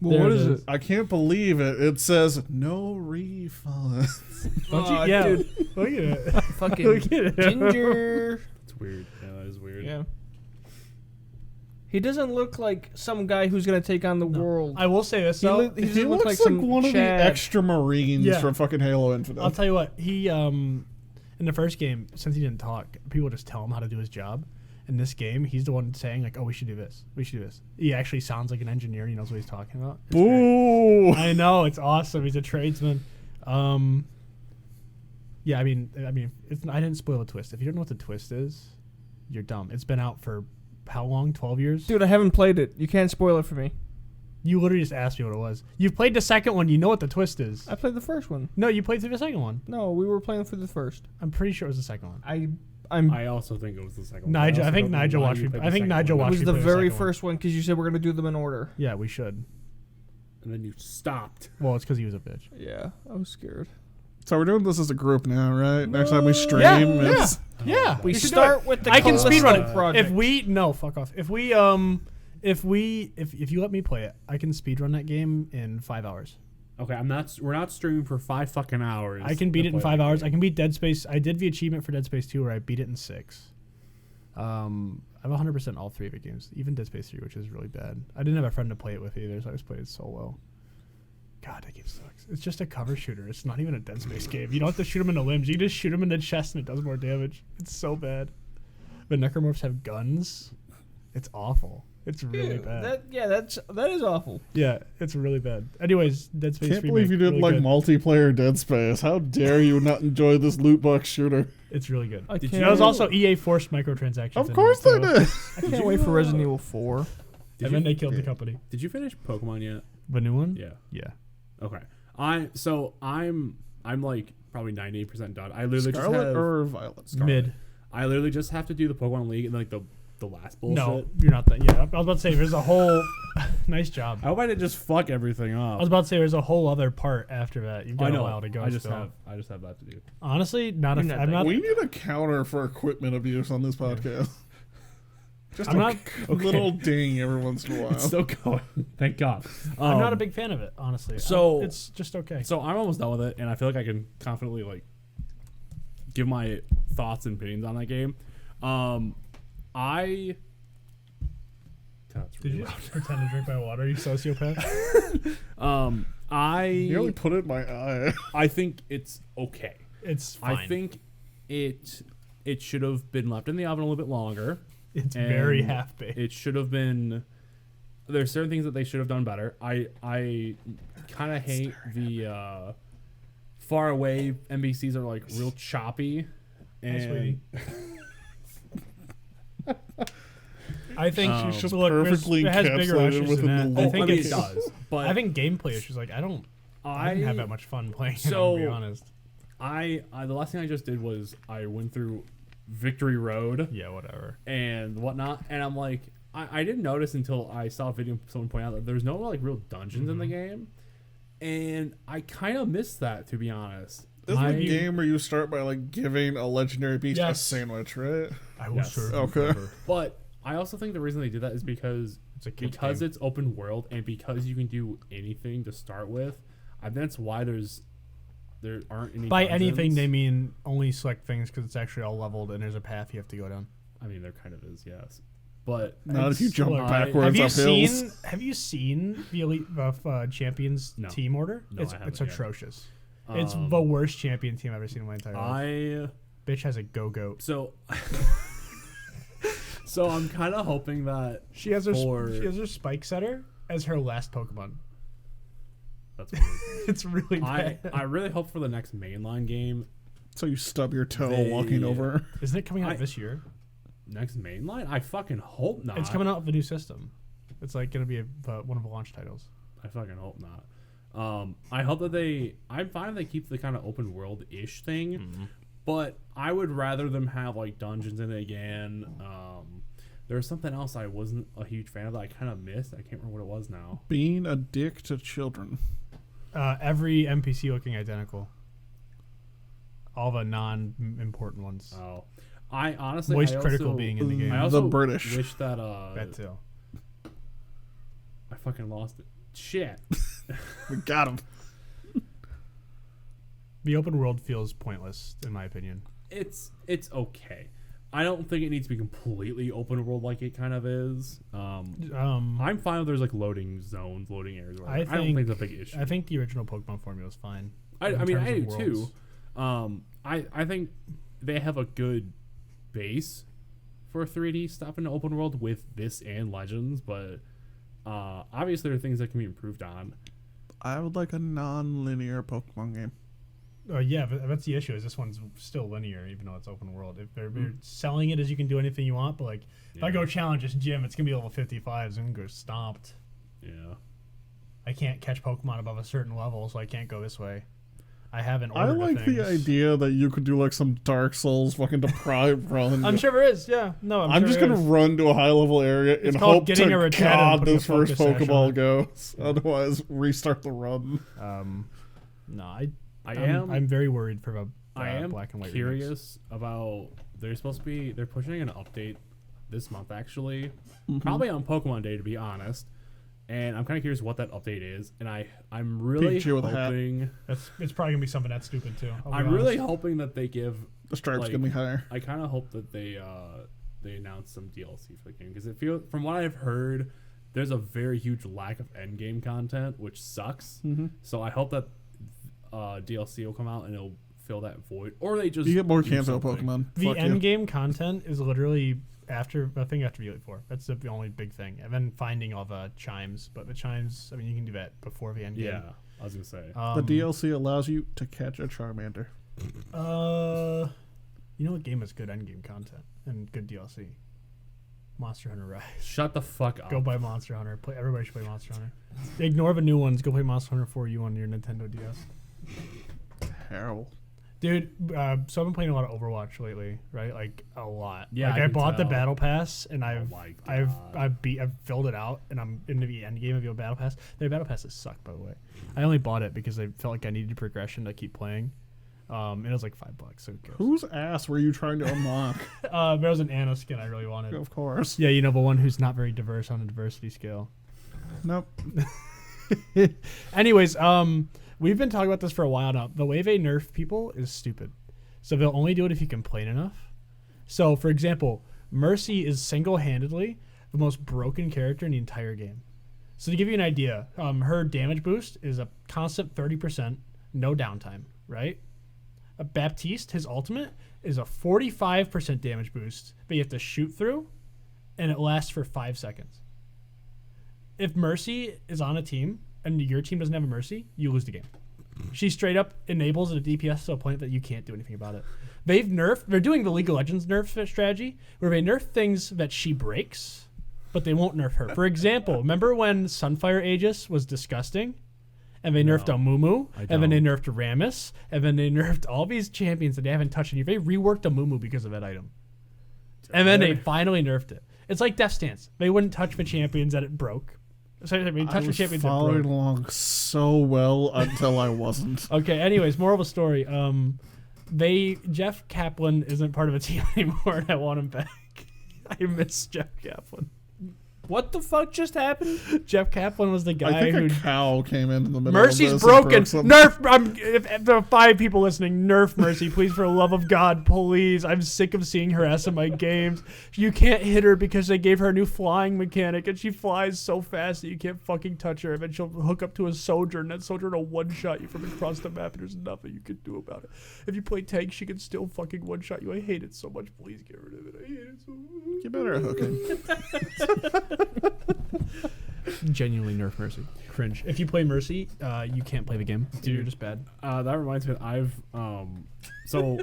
Well, There what it is is. it? I can't believe it. It says no refund. Don't you? Aw, Yeah, dude. look at it. Fucking Look at it. ginger. It's weird. Yeah, that is weird. Yeah. He doesn't look like some guy who's gonna take on the world. I will say this He, though. he He doesn't looks look like, some one of the Chad. extra Marines Yeah. from fucking Halo Infinite. I'll tell you what. He in the first game, since he didn't talk, people just tell him how to do his job. In this game, he's the one saying like, "Oh, we should do this. We should do this." He actually sounds like an engineer. He knows what he's talking about. It's great. Boo! I know, it's awesome. He's a tradesman. Yeah, I mean, I didn't spoil the twist. If you don't know what the twist is, you're dumb. It's been out for how long? 12 years. Dude, I haven't played it. You can't spoil it for me. You literally just asked me what it was. You've played the second one. You know what the twist is. I played the first one. No, you played through the second one. No, we were playing for the first. I'm pretty sure it was the second one. I'm. I also think it was the second one. Nigel, I also think don't know Nigel why watched you me. played I the think second Nigel one. It watched was me the play very second one. first one because you said we're gonna do them in order. Yeah, we should. And then you stopped. Well, it's because he was a bitch. Yeah, I was scared. So we're doing this as a group now, right? Next time we stream, Yeah, it's Yeah, We should do start it. with the I can Callisto speedrun it. project. Fuck off. If you let me play it, I can speedrun that game in 5 hours. Okay, we're not streaming for 5 fucking hours. I can beat to it in play 5 that hours. game. I can beat Dead Space. I did the achievement for Dead Space 2 where I beat it in 6. I've 100% all 3 of the games, even Dead Space 3, which is really bad. I didn't have a friend to play it with either, so I just played it solo. God, that game sucks. It's just a cover shooter. It's not even a Dead Space game. You don't have to shoot them in the limbs. You just shoot them in the chest and it does more damage. It's so bad. The necromorphs have guns. It's awful. It's really bad. That is awful. Yeah, it's really bad. Anyways, Dead Space. Can't believe you didn't really like good. multiplayer Dead Space. How dare you not enjoy this loot box shooter? It's really good. I can't That was also EA forced microtransactions. Of in course there, they too. did. I can't wait for Resident Evil 4. And then they killed the company. Did you finish Pokemon yet? The new one? Yeah. Yeah. Okay. I'm like probably 98% done. I literally just Scarlet have or Violet? Mid. I literally just have to do the Pokemon League and like the last bullshit. No, you're not that. Yeah, I was about to say there's a whole. Nice job. I hope I didn't just fuck everything I up. was about to say there's a whole other part after that. You've I got know. a while to go. I just still. have that to do. Honestly, not You're a. not I'm that not. We need a counter for equipment abuse on this podcast. Just I'm a not. little ding every once in a while. It's still going. Thank God. I'm not a big fan of it, honestly. so- it's just okay. So I'm almost done with it, and I feel like I can confidently like give my thoughts and opinions on that game. I. God, it's Did really you loud. pretend to drink my water, you sociopath? You nearly I put it in my eye. I think it's okay. It's fine. I think it should have been left in the oven a little bit longer. it's and very half baked. It should have been. There's certain things that they should have done better. I kind of hate the far away NPCs are like real choppy, and I think It's just look, perfectly it has bigger encapsulated issues within than the that. I loop. think I mean, it's, it does. But I think gameplay issues. Like I didn't have that much fun playing. So- it, to be honest. I the last thing I just did was I went through Victory Road Yeah, whatever. and whatnot, and I'm like, I didn't notice until I saw a video someone point out that there's no like real dungeons in the game, and I kind of missed that, to be honest. This is I- a game where you start by like giving a legendary beast a Yes. sandwich, right? I will Yes. serve you Okay. forever. But I also think the reason they did that is because It's a kid's because game. it's open world and because you can do anything to start with. I think that's why there aren't any. By dungeons. anything, they mean only select things because it's actually all leveled and there's a path you have to go down. I mean, there kind of is, yes, but Not if you jump Look, backwards Have you up hills. seen? Have you seen the Elite Champions No. team order? No, I haven't it's yet. atrocious. It's Um, the worst champion team I've ever seen in my entire life. Bitch has a go-goat. So I'm kind of hoping that She has her for- her spike setter as her last Pokemon. that's weird. It's really bad. I really hope for the next mainline game. So you stub your toe They- walking over. Isn't it coming out I- this year? Next mainline? I fucking hope not. It's coming out with a new system. It's like gonna be one of the launch titles. I fucking hope not. I hope that I'm fine if they keep the kind of open world ish thing, Mm-hmm. but I would rather them have like dungeons in it again. There was something else I wasn't a huge fan of that I kind of missed. I can't remember what it was now. Being a dick to children. Every NPC looking identical. All the non-important ones. Oh, I honestly Voice I critical also- being in the game. I also The British. wish that that too. I fucking lost it. Shit. We got him. The open world feels pointless, in my opinion. It's okay. I don't think it needs to be completely open world like it kind of is. I'm fine if there's like loading zones, loading areas. Whatever. I don't think it's a big issue. I think the original Pokemon formula is fine. I in mean, terms I of do too. worlds. I think they have a good base for 3D stuff in the open world with this and Legends, but obviously there are things that can be improved on. I would like a non-linear Pokemon game. Yeah, but that's the issue. Is this one's still linear, even though it's open world. If they're selling it as you can do anything you want, but like if I Yeah. go challenge this gym, it's gonna be level 55. It's gonna go stomped. Yeah. I can't catch Pokemon above a certain level, so I can't go this way. I haven't I ordered like the idea that you could do like some Dark Souls fucking deprived run. I'm sure there is. Yeah, no, I'm sure just there gonna is. run to a high level area and called hope getting to a Rattata and God putting this a first focus sash on Pokeball it. goes. Otherwise, restart the run. No, I'm very worried for the I am black and white. curious about. They're pushing an update this month actually, probably on Pokemon Day to be honest. And I'm kind of curious what that update is, and I'm really Pikachu with a hat. hoping. It's probably gonna be something that stupid too. I'll be I'm really honest. hoping that they give. The stripe's Like, gonna be higher. I kind of hope that they announce some DLC for the game because it feels, from what I've heard, there's a very huge lack of end game content, which sucks. So I hope that DLC will come out and it'll fill that void, or they just You get more do Kanto something. Pokemon. The Fuck end you. game content is literally after Elite 4. That's the only big thing. And then finding all the chimes. But the chimes, I mean, you can do that before the end game. Yeah, I was gonna say. The DLC allows you to catch a Charmander. You know what game has good end game content and good DLC? Monster Hunter Rise. Shut the fuck up. Go buy Monster Hunter. Everybody should play Monster Hunter. Ignore the new ones. Go play Monster Hunter 4U on your Nintendo DS. Terrible. Dude, so I've been playing a lot of Overwatch lately, right? Like a lot. Yeah, like I I can bought the tell. battle pass and Oh my God. I've filled it out and I'm into the end game of your battle pass. Their battle passes suck, by the way. I only bought it because I felt like I needed progression to keep playing. And it was like $5, so who cares? Whose ass were you trying to unlock? There was an Anna skin I really wanted. Of course. Yeah, you know, the one who's not very diverse on a diversity scale. Nope. Anyways, we've been talking about this for a while now. The way they nerf people is stupid. So they'll only do it if you complain enough. So, for example, Mercy is single-handedly the most broken character in the entire game. So to give you an idea, her damage boost is a constant 30%, no downtime, right? Baptiste, his ultimate, is a 45% damage boost that you have to shoot through, and it lasts for 5 seconds. If Mercy is on a team and your team doesn't have a Mercy, you lose the game. She straight up enables a DPS to a point that you can't do anything about it. They're doing the League of Legends nerf strategy where they nerf things that she breaks, but they won't nerf her. For example, remember when Sunfire Aegis was disgusting? And they nerfed Amumu, and then they nerfed Rammus, and then they nerfed all these champions that they haven't touched. And they reworked Amumu because of that item. And then they finally nerfed it. It's like Death Stance. They wouldn't touch the champions that it broke. So they touched the champions that following broke. along so well until I wasn't. Okay, anyways, moral of the story. Jeff Kaplan isn't part of a team anymore, and I want him back. I miss Jeff Kaplan. What the fuck just happened? Jeff Kaplan was the I guy think who... a cow came into the middle Mercy's of this broken. and broke something. Nerf. If there are 5 people listening, nerf Mercy, please, for the love of God, please. I'm sick of seeing her ass in my games. You can't hit her because they gave her a new flying mechanic, and she flies so fast that you can't fucking touch her. And then she'll hook up to a Sojourn, and that Sojourn will one-shot you from across the map, and there's nothing you can do about it. If you play tank, she can still fucking one-shot you. I hate it so much. Please get rid of it. I hate it so much. You better hooking. Genuinely nerf Mercy. Cringe. If you play Mercy, you can't play the game. Dude, you're just bad. That reminds me. So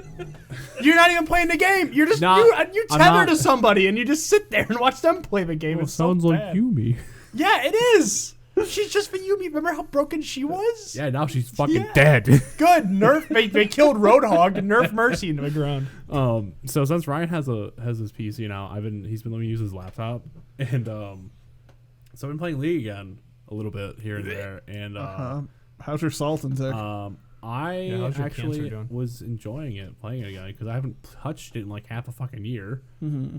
You're not even playing the game. You're just Nah, you I'm tether not. to somebody and you just sit there and watch them play the game. It's so bad. Yumi. Yeah, it is. She's just for Yumi. Remember how broken she was? Yeah, now she's fucking Yeah. dead. Good. Nerf. They killed Roadhog to nerf Mercy into the ground. So since Ryan has his PC now, he's been letting me use his laptop, and so I've been playing League again a little bit here and there, and How's your salt intake? I how's your actually cancer doing? was enjoying it playing it again because I haven't touched it in like half a fucking year.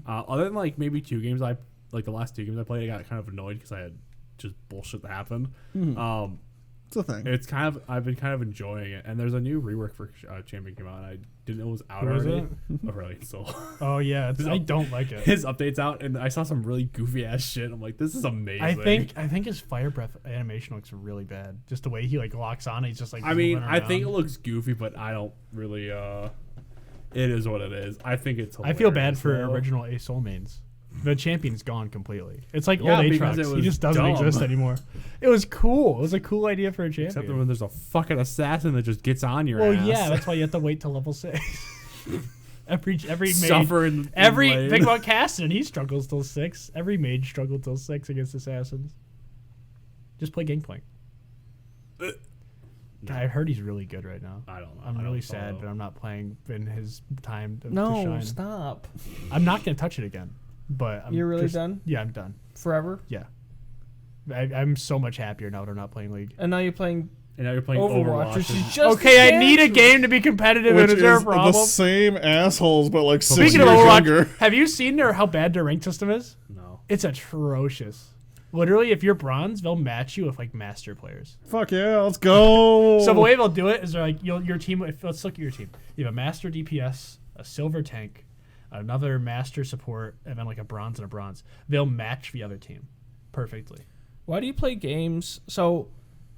Other than like maybe 2 games the last 2 games I played, I got kind of annoyed because I had just bullshit that happened. It's a thing. I've been kind of enjoying it, and there's a new rework for Champion came out, and I didn't know it was out Who is already. it? Oh, really? So Oh yeah, I don't like it. his update's out, and I saw some really goofy ass shit. I'm like, this is amazing. I think his fire breath animation looks really bad. Just the way he like locks on, he's just like. I mean, moving I think it around. looks goofy, but I don't really. It is what it is. I think it's. I feel bad hilarious, for though. original A Soul mains. The champion's gone completely. It's like Yeah, old because Aatrox. it He was just doesn't dumb. exist anymore. It was cool. It was a cool idea for a champion. Except when there's a fucking assassin that just gets on your Well, ass. yeah, that's why you have to wait till level 6. every mage, Suffer in every lane. think about Caston, he struggles till 6. Every mage struggled till 6 against assassins. Just play Gangplank. I heard he's really good right now. I don't know. I'm I really don't sad, follow. but I'm not playing in his time to No, shine. stop. I'm not gonna touch it again. But I'm You're really just- done? Yeah, I'm done. Forever? Yeah, I'm so much happier now that I'm not playing League. And now you're playing And now you're playing Overwatch, Overwatch. which and- is just Okay, as I need a bad. game to be competitive, Which and is there a is the problem? same assholes, but like 6 Speaking years of Overwatch, younger. have you seen how bad their rank system is? no. It's atrocious. Literally, if you're bronze, they'll match you with like master players. Fuck yeah, let's go. So the way they'll do it is they're like, your team. Let's look at your team. You have a master DPS, a silver tank, another master support, and then like a bronze and a bronze. They'll match the other team. perfectly. Why do you play games? So,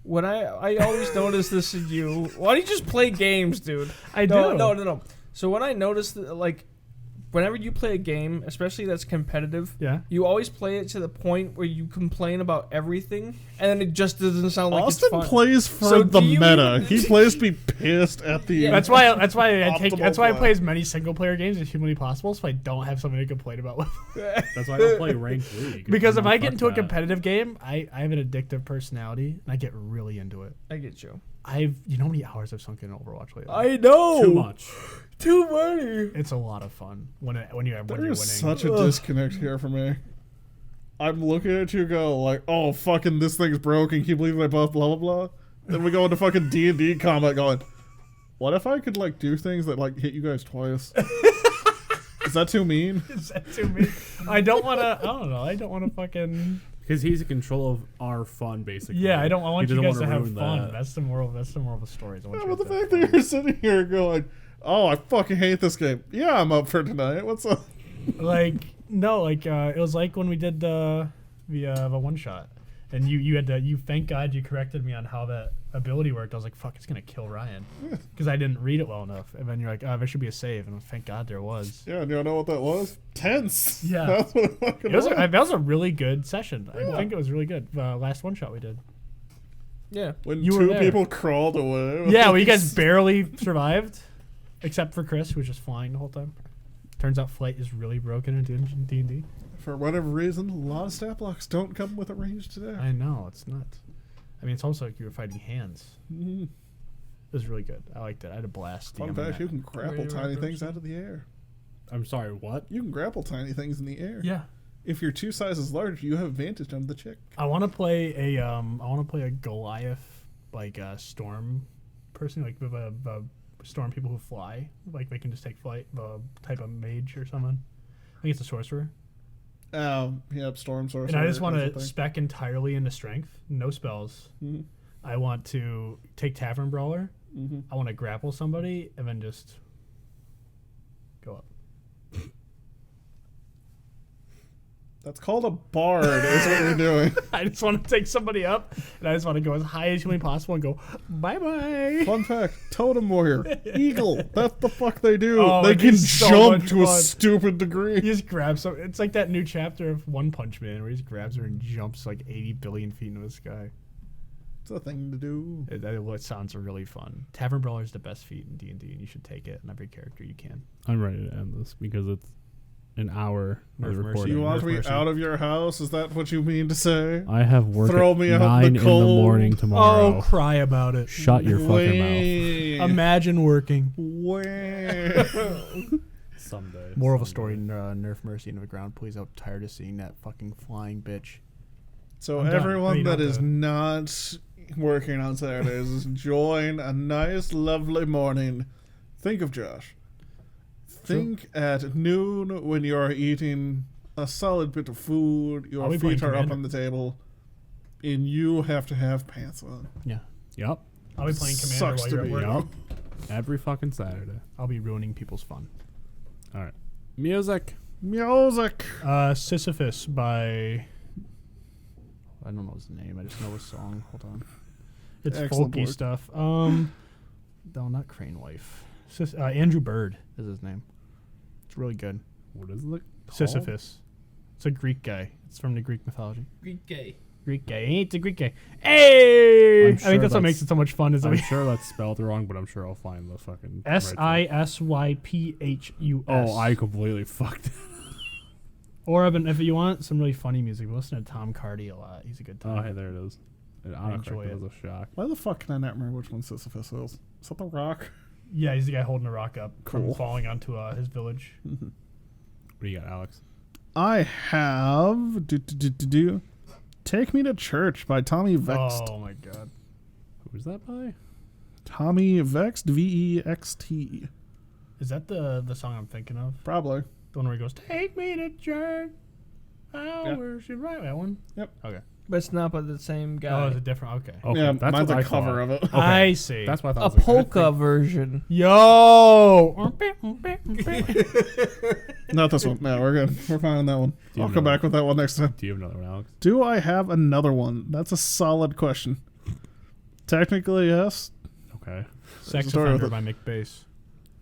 when I always notice this in you. Why do you just play games, dude? I No, do. no. So when I notice that, like, whenever you play a game, especially that's competitive, Yeah. you always play it to the point where you complain about everything, and then it just doesn't sound like Austin it's fun. plays for So the do you meta. even- He plays to be pissed at the. Yeah. That's why I Optimal play as many single player games as humanly possible, so I don't have something to complain about. That's why I don't play ranked league. Because if No, I get fuck into a that. competitive game, I have an addictive personality and I get really into it. I get you. You know how many hours I've sunk in Overwatch lately? I know. Too much. Too many. It's a lot of fun when you're There winning. is such a disconnect here for me. I'm looking at you go like, oh fucking this thing's broken. Can you believe I bought blah blah blah? Then we go into fucking D&D combat going, what if I could like do things that like hit you guys twice? Is that too mean? Is that too me? I don't want to. I don't know. I don't want to fucking. Because he's in control of our fun, basically. Yeah, I don't. I want He you doesn't guys to wanna have ruin fun. that. That's the moral. That's the moral of the story. I want Yeah, you but the guys to have fact that fun. you're sitting here going, oh I fucking hate this game. Yeah, I'm up for tonight. What's up? Like no, like it was like when we did the one shot, and you had to. You thank God you corrected me on how that ability worked. I was like, fuck, it's gonna kill Ryan because I didn't read it well enough. And then you're like, oh, there should be a save, and thank God there was. Yeah, and you know what that was? Tense. Yeah. That's what it fucking It was. was. That was a really good session. Yeah. I think it was really good. Last one shot we did. Yeah. When You were two there. people crawled away. Yeah, well, you guys barely survived, except for Chris, who was just flying the whole time. Turns out flight is really broken in D&D. For whatever reason, a lot of stat blocks don't come with a ranged attack. I know, it's nuts. I mean, it's almost like you were fighting hands. Mhm. It was really good. I liked it. I had a blast. Fun DMing fact, that. you can grapple Wait, tiny wait, things wait. out of the air. I'm sorry, what? You can grapple tiny things in the air. Yeah. If you're 2 sizes larger, you have advantage on the chick. I want to play a Goliath, like a storm person, like the storm people who fly, like they can just take flight, the type of mage or something. I think it's a sorcerer. Yep, storm sorcerer. And I just want that's to the thing. spec entirely into strength, no spells. Mhm. I want to take Tavern Brawler. Mhm. I want to grapple somebody and then just go up. That's called a bard, is what you're doing. I just want to take somebody up, and I just want to go as high as humanly possible and go, bye-bye. Fun fact, totem warrior, eagle. That's the fuck they do. Oh, they it can is so jump much to a fun. stupid degree. He just grabs some. It's like that new chapter of One Punch Man where he just grabs her and jumps like 80 billion feet into the sky. It's a thing to do. It sounds really fun. Tavern Brawler is the best feat in D&D, and you should take it in every character you can. I'm ready to end this because it's an hour Nerf of mercy. recording. You want Nerf me mercy. out of your house? Is that what you mean to say? I have work Throw at me out in 9 the in cold. the morning tomorrow. Oh, cry about it. Shut your fucking mouth. Way. Imagine working. Way. Someday. Moral of the story, Nerf Mercy into the ground. Please, I'm tired of seeing that fucking flying bitch. So I'm done. everyone You that don't is do it. not working on Saturdays is enjoying a nice, lovely morning. Think of Josh. Think at noon when you are eating a solid bit of food, I'll your be playing feet are up Commander. on the table, and you have to have pants on. Yeah. Yep. I'll be playing Commander Sucks while to you're at be. work. Yep. Every fucking Saturday. I'll be ruining people's fun. All right. Music. Music. Sisyphus by... I don't know his name. I just know his song. Hold on. It's Excellent folky work. stuff. No, not Crane Wife. Andrew Bird is his name. It's really good. What is it called? Sisyphus. It's a Greek guy. It's from the Greek mythology. Greek gay. Greek guy. It's a Greek guy. Hey! I'm I sure think that's what that's- makes it so much fun. Is I'm sure that's spelled wrong, but I'm sure I'll find the fucking right thing. Sisyphus. Oh, I completely fucked it. Or if you want some really funny music, listen to Tom Cardy a lot. He's a good time. Oh, hey, there it is. I enjoy It it. was a shock. Why the fuck can I not remember which one Sisyphus is? Is that the rock? Yeah, he's the guy holding a rock up from Cool. falling onto his village. What do you got, Alex? I have Take Me to Church by Tommy Vext. Oh my god. Who's that by? Tommy Vext, Vext. Is that the song I'm thinking of? Probably. The one where he goes, "Take me to church. I Yeah. worship right." That one? Yep. Okay. But it's not by the same Oh, guy. it's a different. Okay. Okay, Yeah, that's mine's what a I cover thought. of it. Okay. I see. That's what I A thought. polka version. Yo. Not this one. No, we're good. We're fine on that one. Do you I'll know come that? back with that one next time. Do you have another one, Alex? Do I have another one? That's a solid question. Technically, yes. Okay. Sex story with Offender it. by McBase.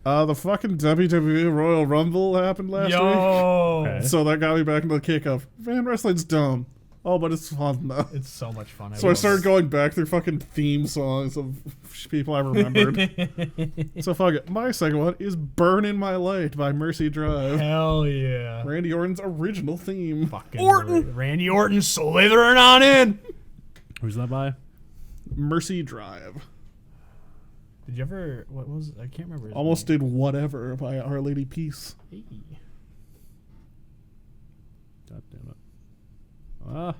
The fucking WWE Royal Rumble happened last week. Yo. Okay. So that got me back into the kick of, man, wrestling's dumb. Oh, but it's fun, though. It's so much fun. So I started going back through fucking theme songs of people I remembered. So fuck it. My second one is Burn in My Light by Mercy Drive. Hell yeah. Randy Orton's original theme. Fucking Orton. Randy Orton slithering on in. Who's that by? Mercy Drive. Did you ever? What was? I can't remember. his Almost name. did Whatever by Our Lady Peace. Hey. God damn it. Ah.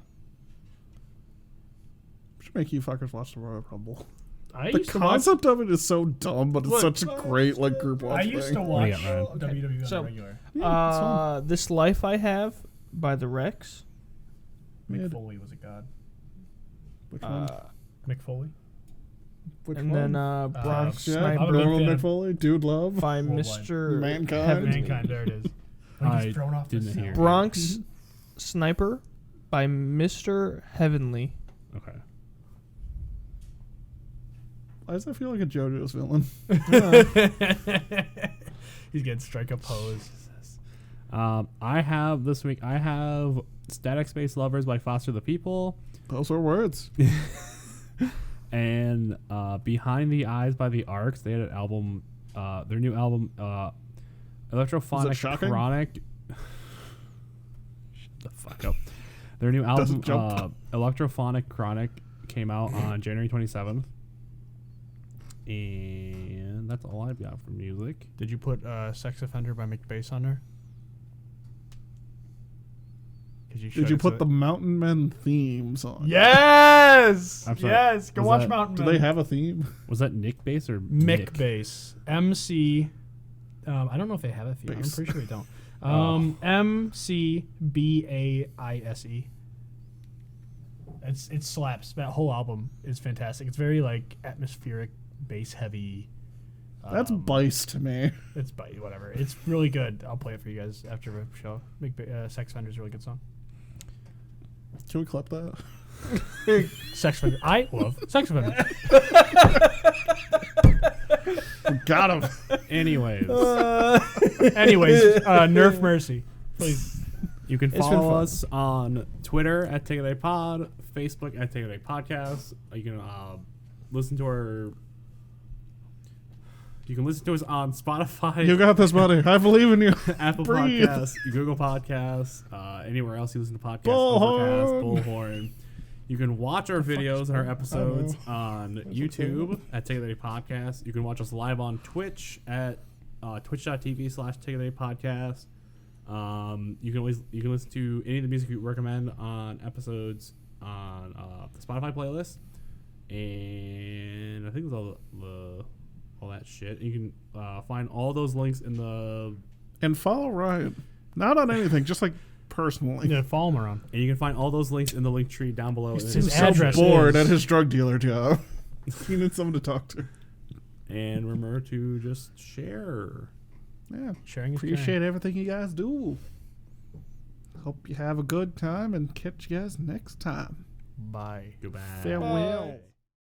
Should make you fuckers watch the Royal Rumble. I The used to watch. concept of it is so dumb, but it's Look, such a great like group watch I used to thing. watch Yeah, Ryan. WWE on So- the regular. Yeah, it's fun. This Life I Have by the Rex. Yeah, Mick Foley was a god. Which one? Mick Foley. Which And one? then Bronx yeah, I'm a Sniper big Norman fan. McFoley, Dude Love. by Worldwide. Mr. Mankind. Heavenly. Mankind. There it is. I When he's thrown off the didn't cell. hear. Bronx Sniper by Mr. Heavenly. Okay. Why does that feel like a JoJo's villain? He's getting strike a pose. I have this week. I have Static Space Lovers by Foster the People, Those are words. and Behind the Eyes by the Arcs. They had an album, their new album, Electrophonic shocking? Chronic. Shut the fuck up. Their new album, Doesn't jump. Electrophonic Chronic, came out on January 27th. And that's all I've got for music. Did you put Sex Offender by McBase on there? Did you put the Mountain Men theme song? Yes! I'm sorry, Yes! Go was watch that- Mountain Do Men. they have a theme? Was that Nick Bass or Mick Bass. MC. I don't know if they have a theme. Bass. I'm pretty sure they don't. Oh. MCBAISE. It slaps. That whole album is fantastic. It's very like atmospheric, bass heavy. That's Bice to me. It's whatever. It's really good. I'll play it for you guys after the show. Sex Offender's a really good song. Can we clip that? Sex Offender. I love Sex Offender. Got him. Anyways, Anyways, Nerf Mercy, please. you can It's been follow fun. us on Twitter at Take a Day Pod, Facebook at Take a Day Podcast. You can listen to our. You can listen to us on Spotify, You got this, buddy. I believe in you. Apple Breathe. Podcasts, Google Podcasts, anywhere else you listen to podcasts. Bullhorn. Overcast, Bullhorn. You can watch our videos and our episodes on YouTube at Take a Day Podcast. You can watch us live on Twitch at twitch.tv/Take a Day Podcast. You can listen to any of the music we recommend on episodes on the Spotify playlist, and I think it's all that shit. You can find all those links in the And follow Ryan. Not on anything, just like personally. Yeah, follow him around. and you can find all those links in the link tree down below. His He's so address bored is- at his drug dealer job. He needs someone to talk to. And remember to just share. Yeah. Sharing is Appreciate caring. everything you guys do. Hope you have a good time and catch you guys next time. Bye. Goodbye. Farewell.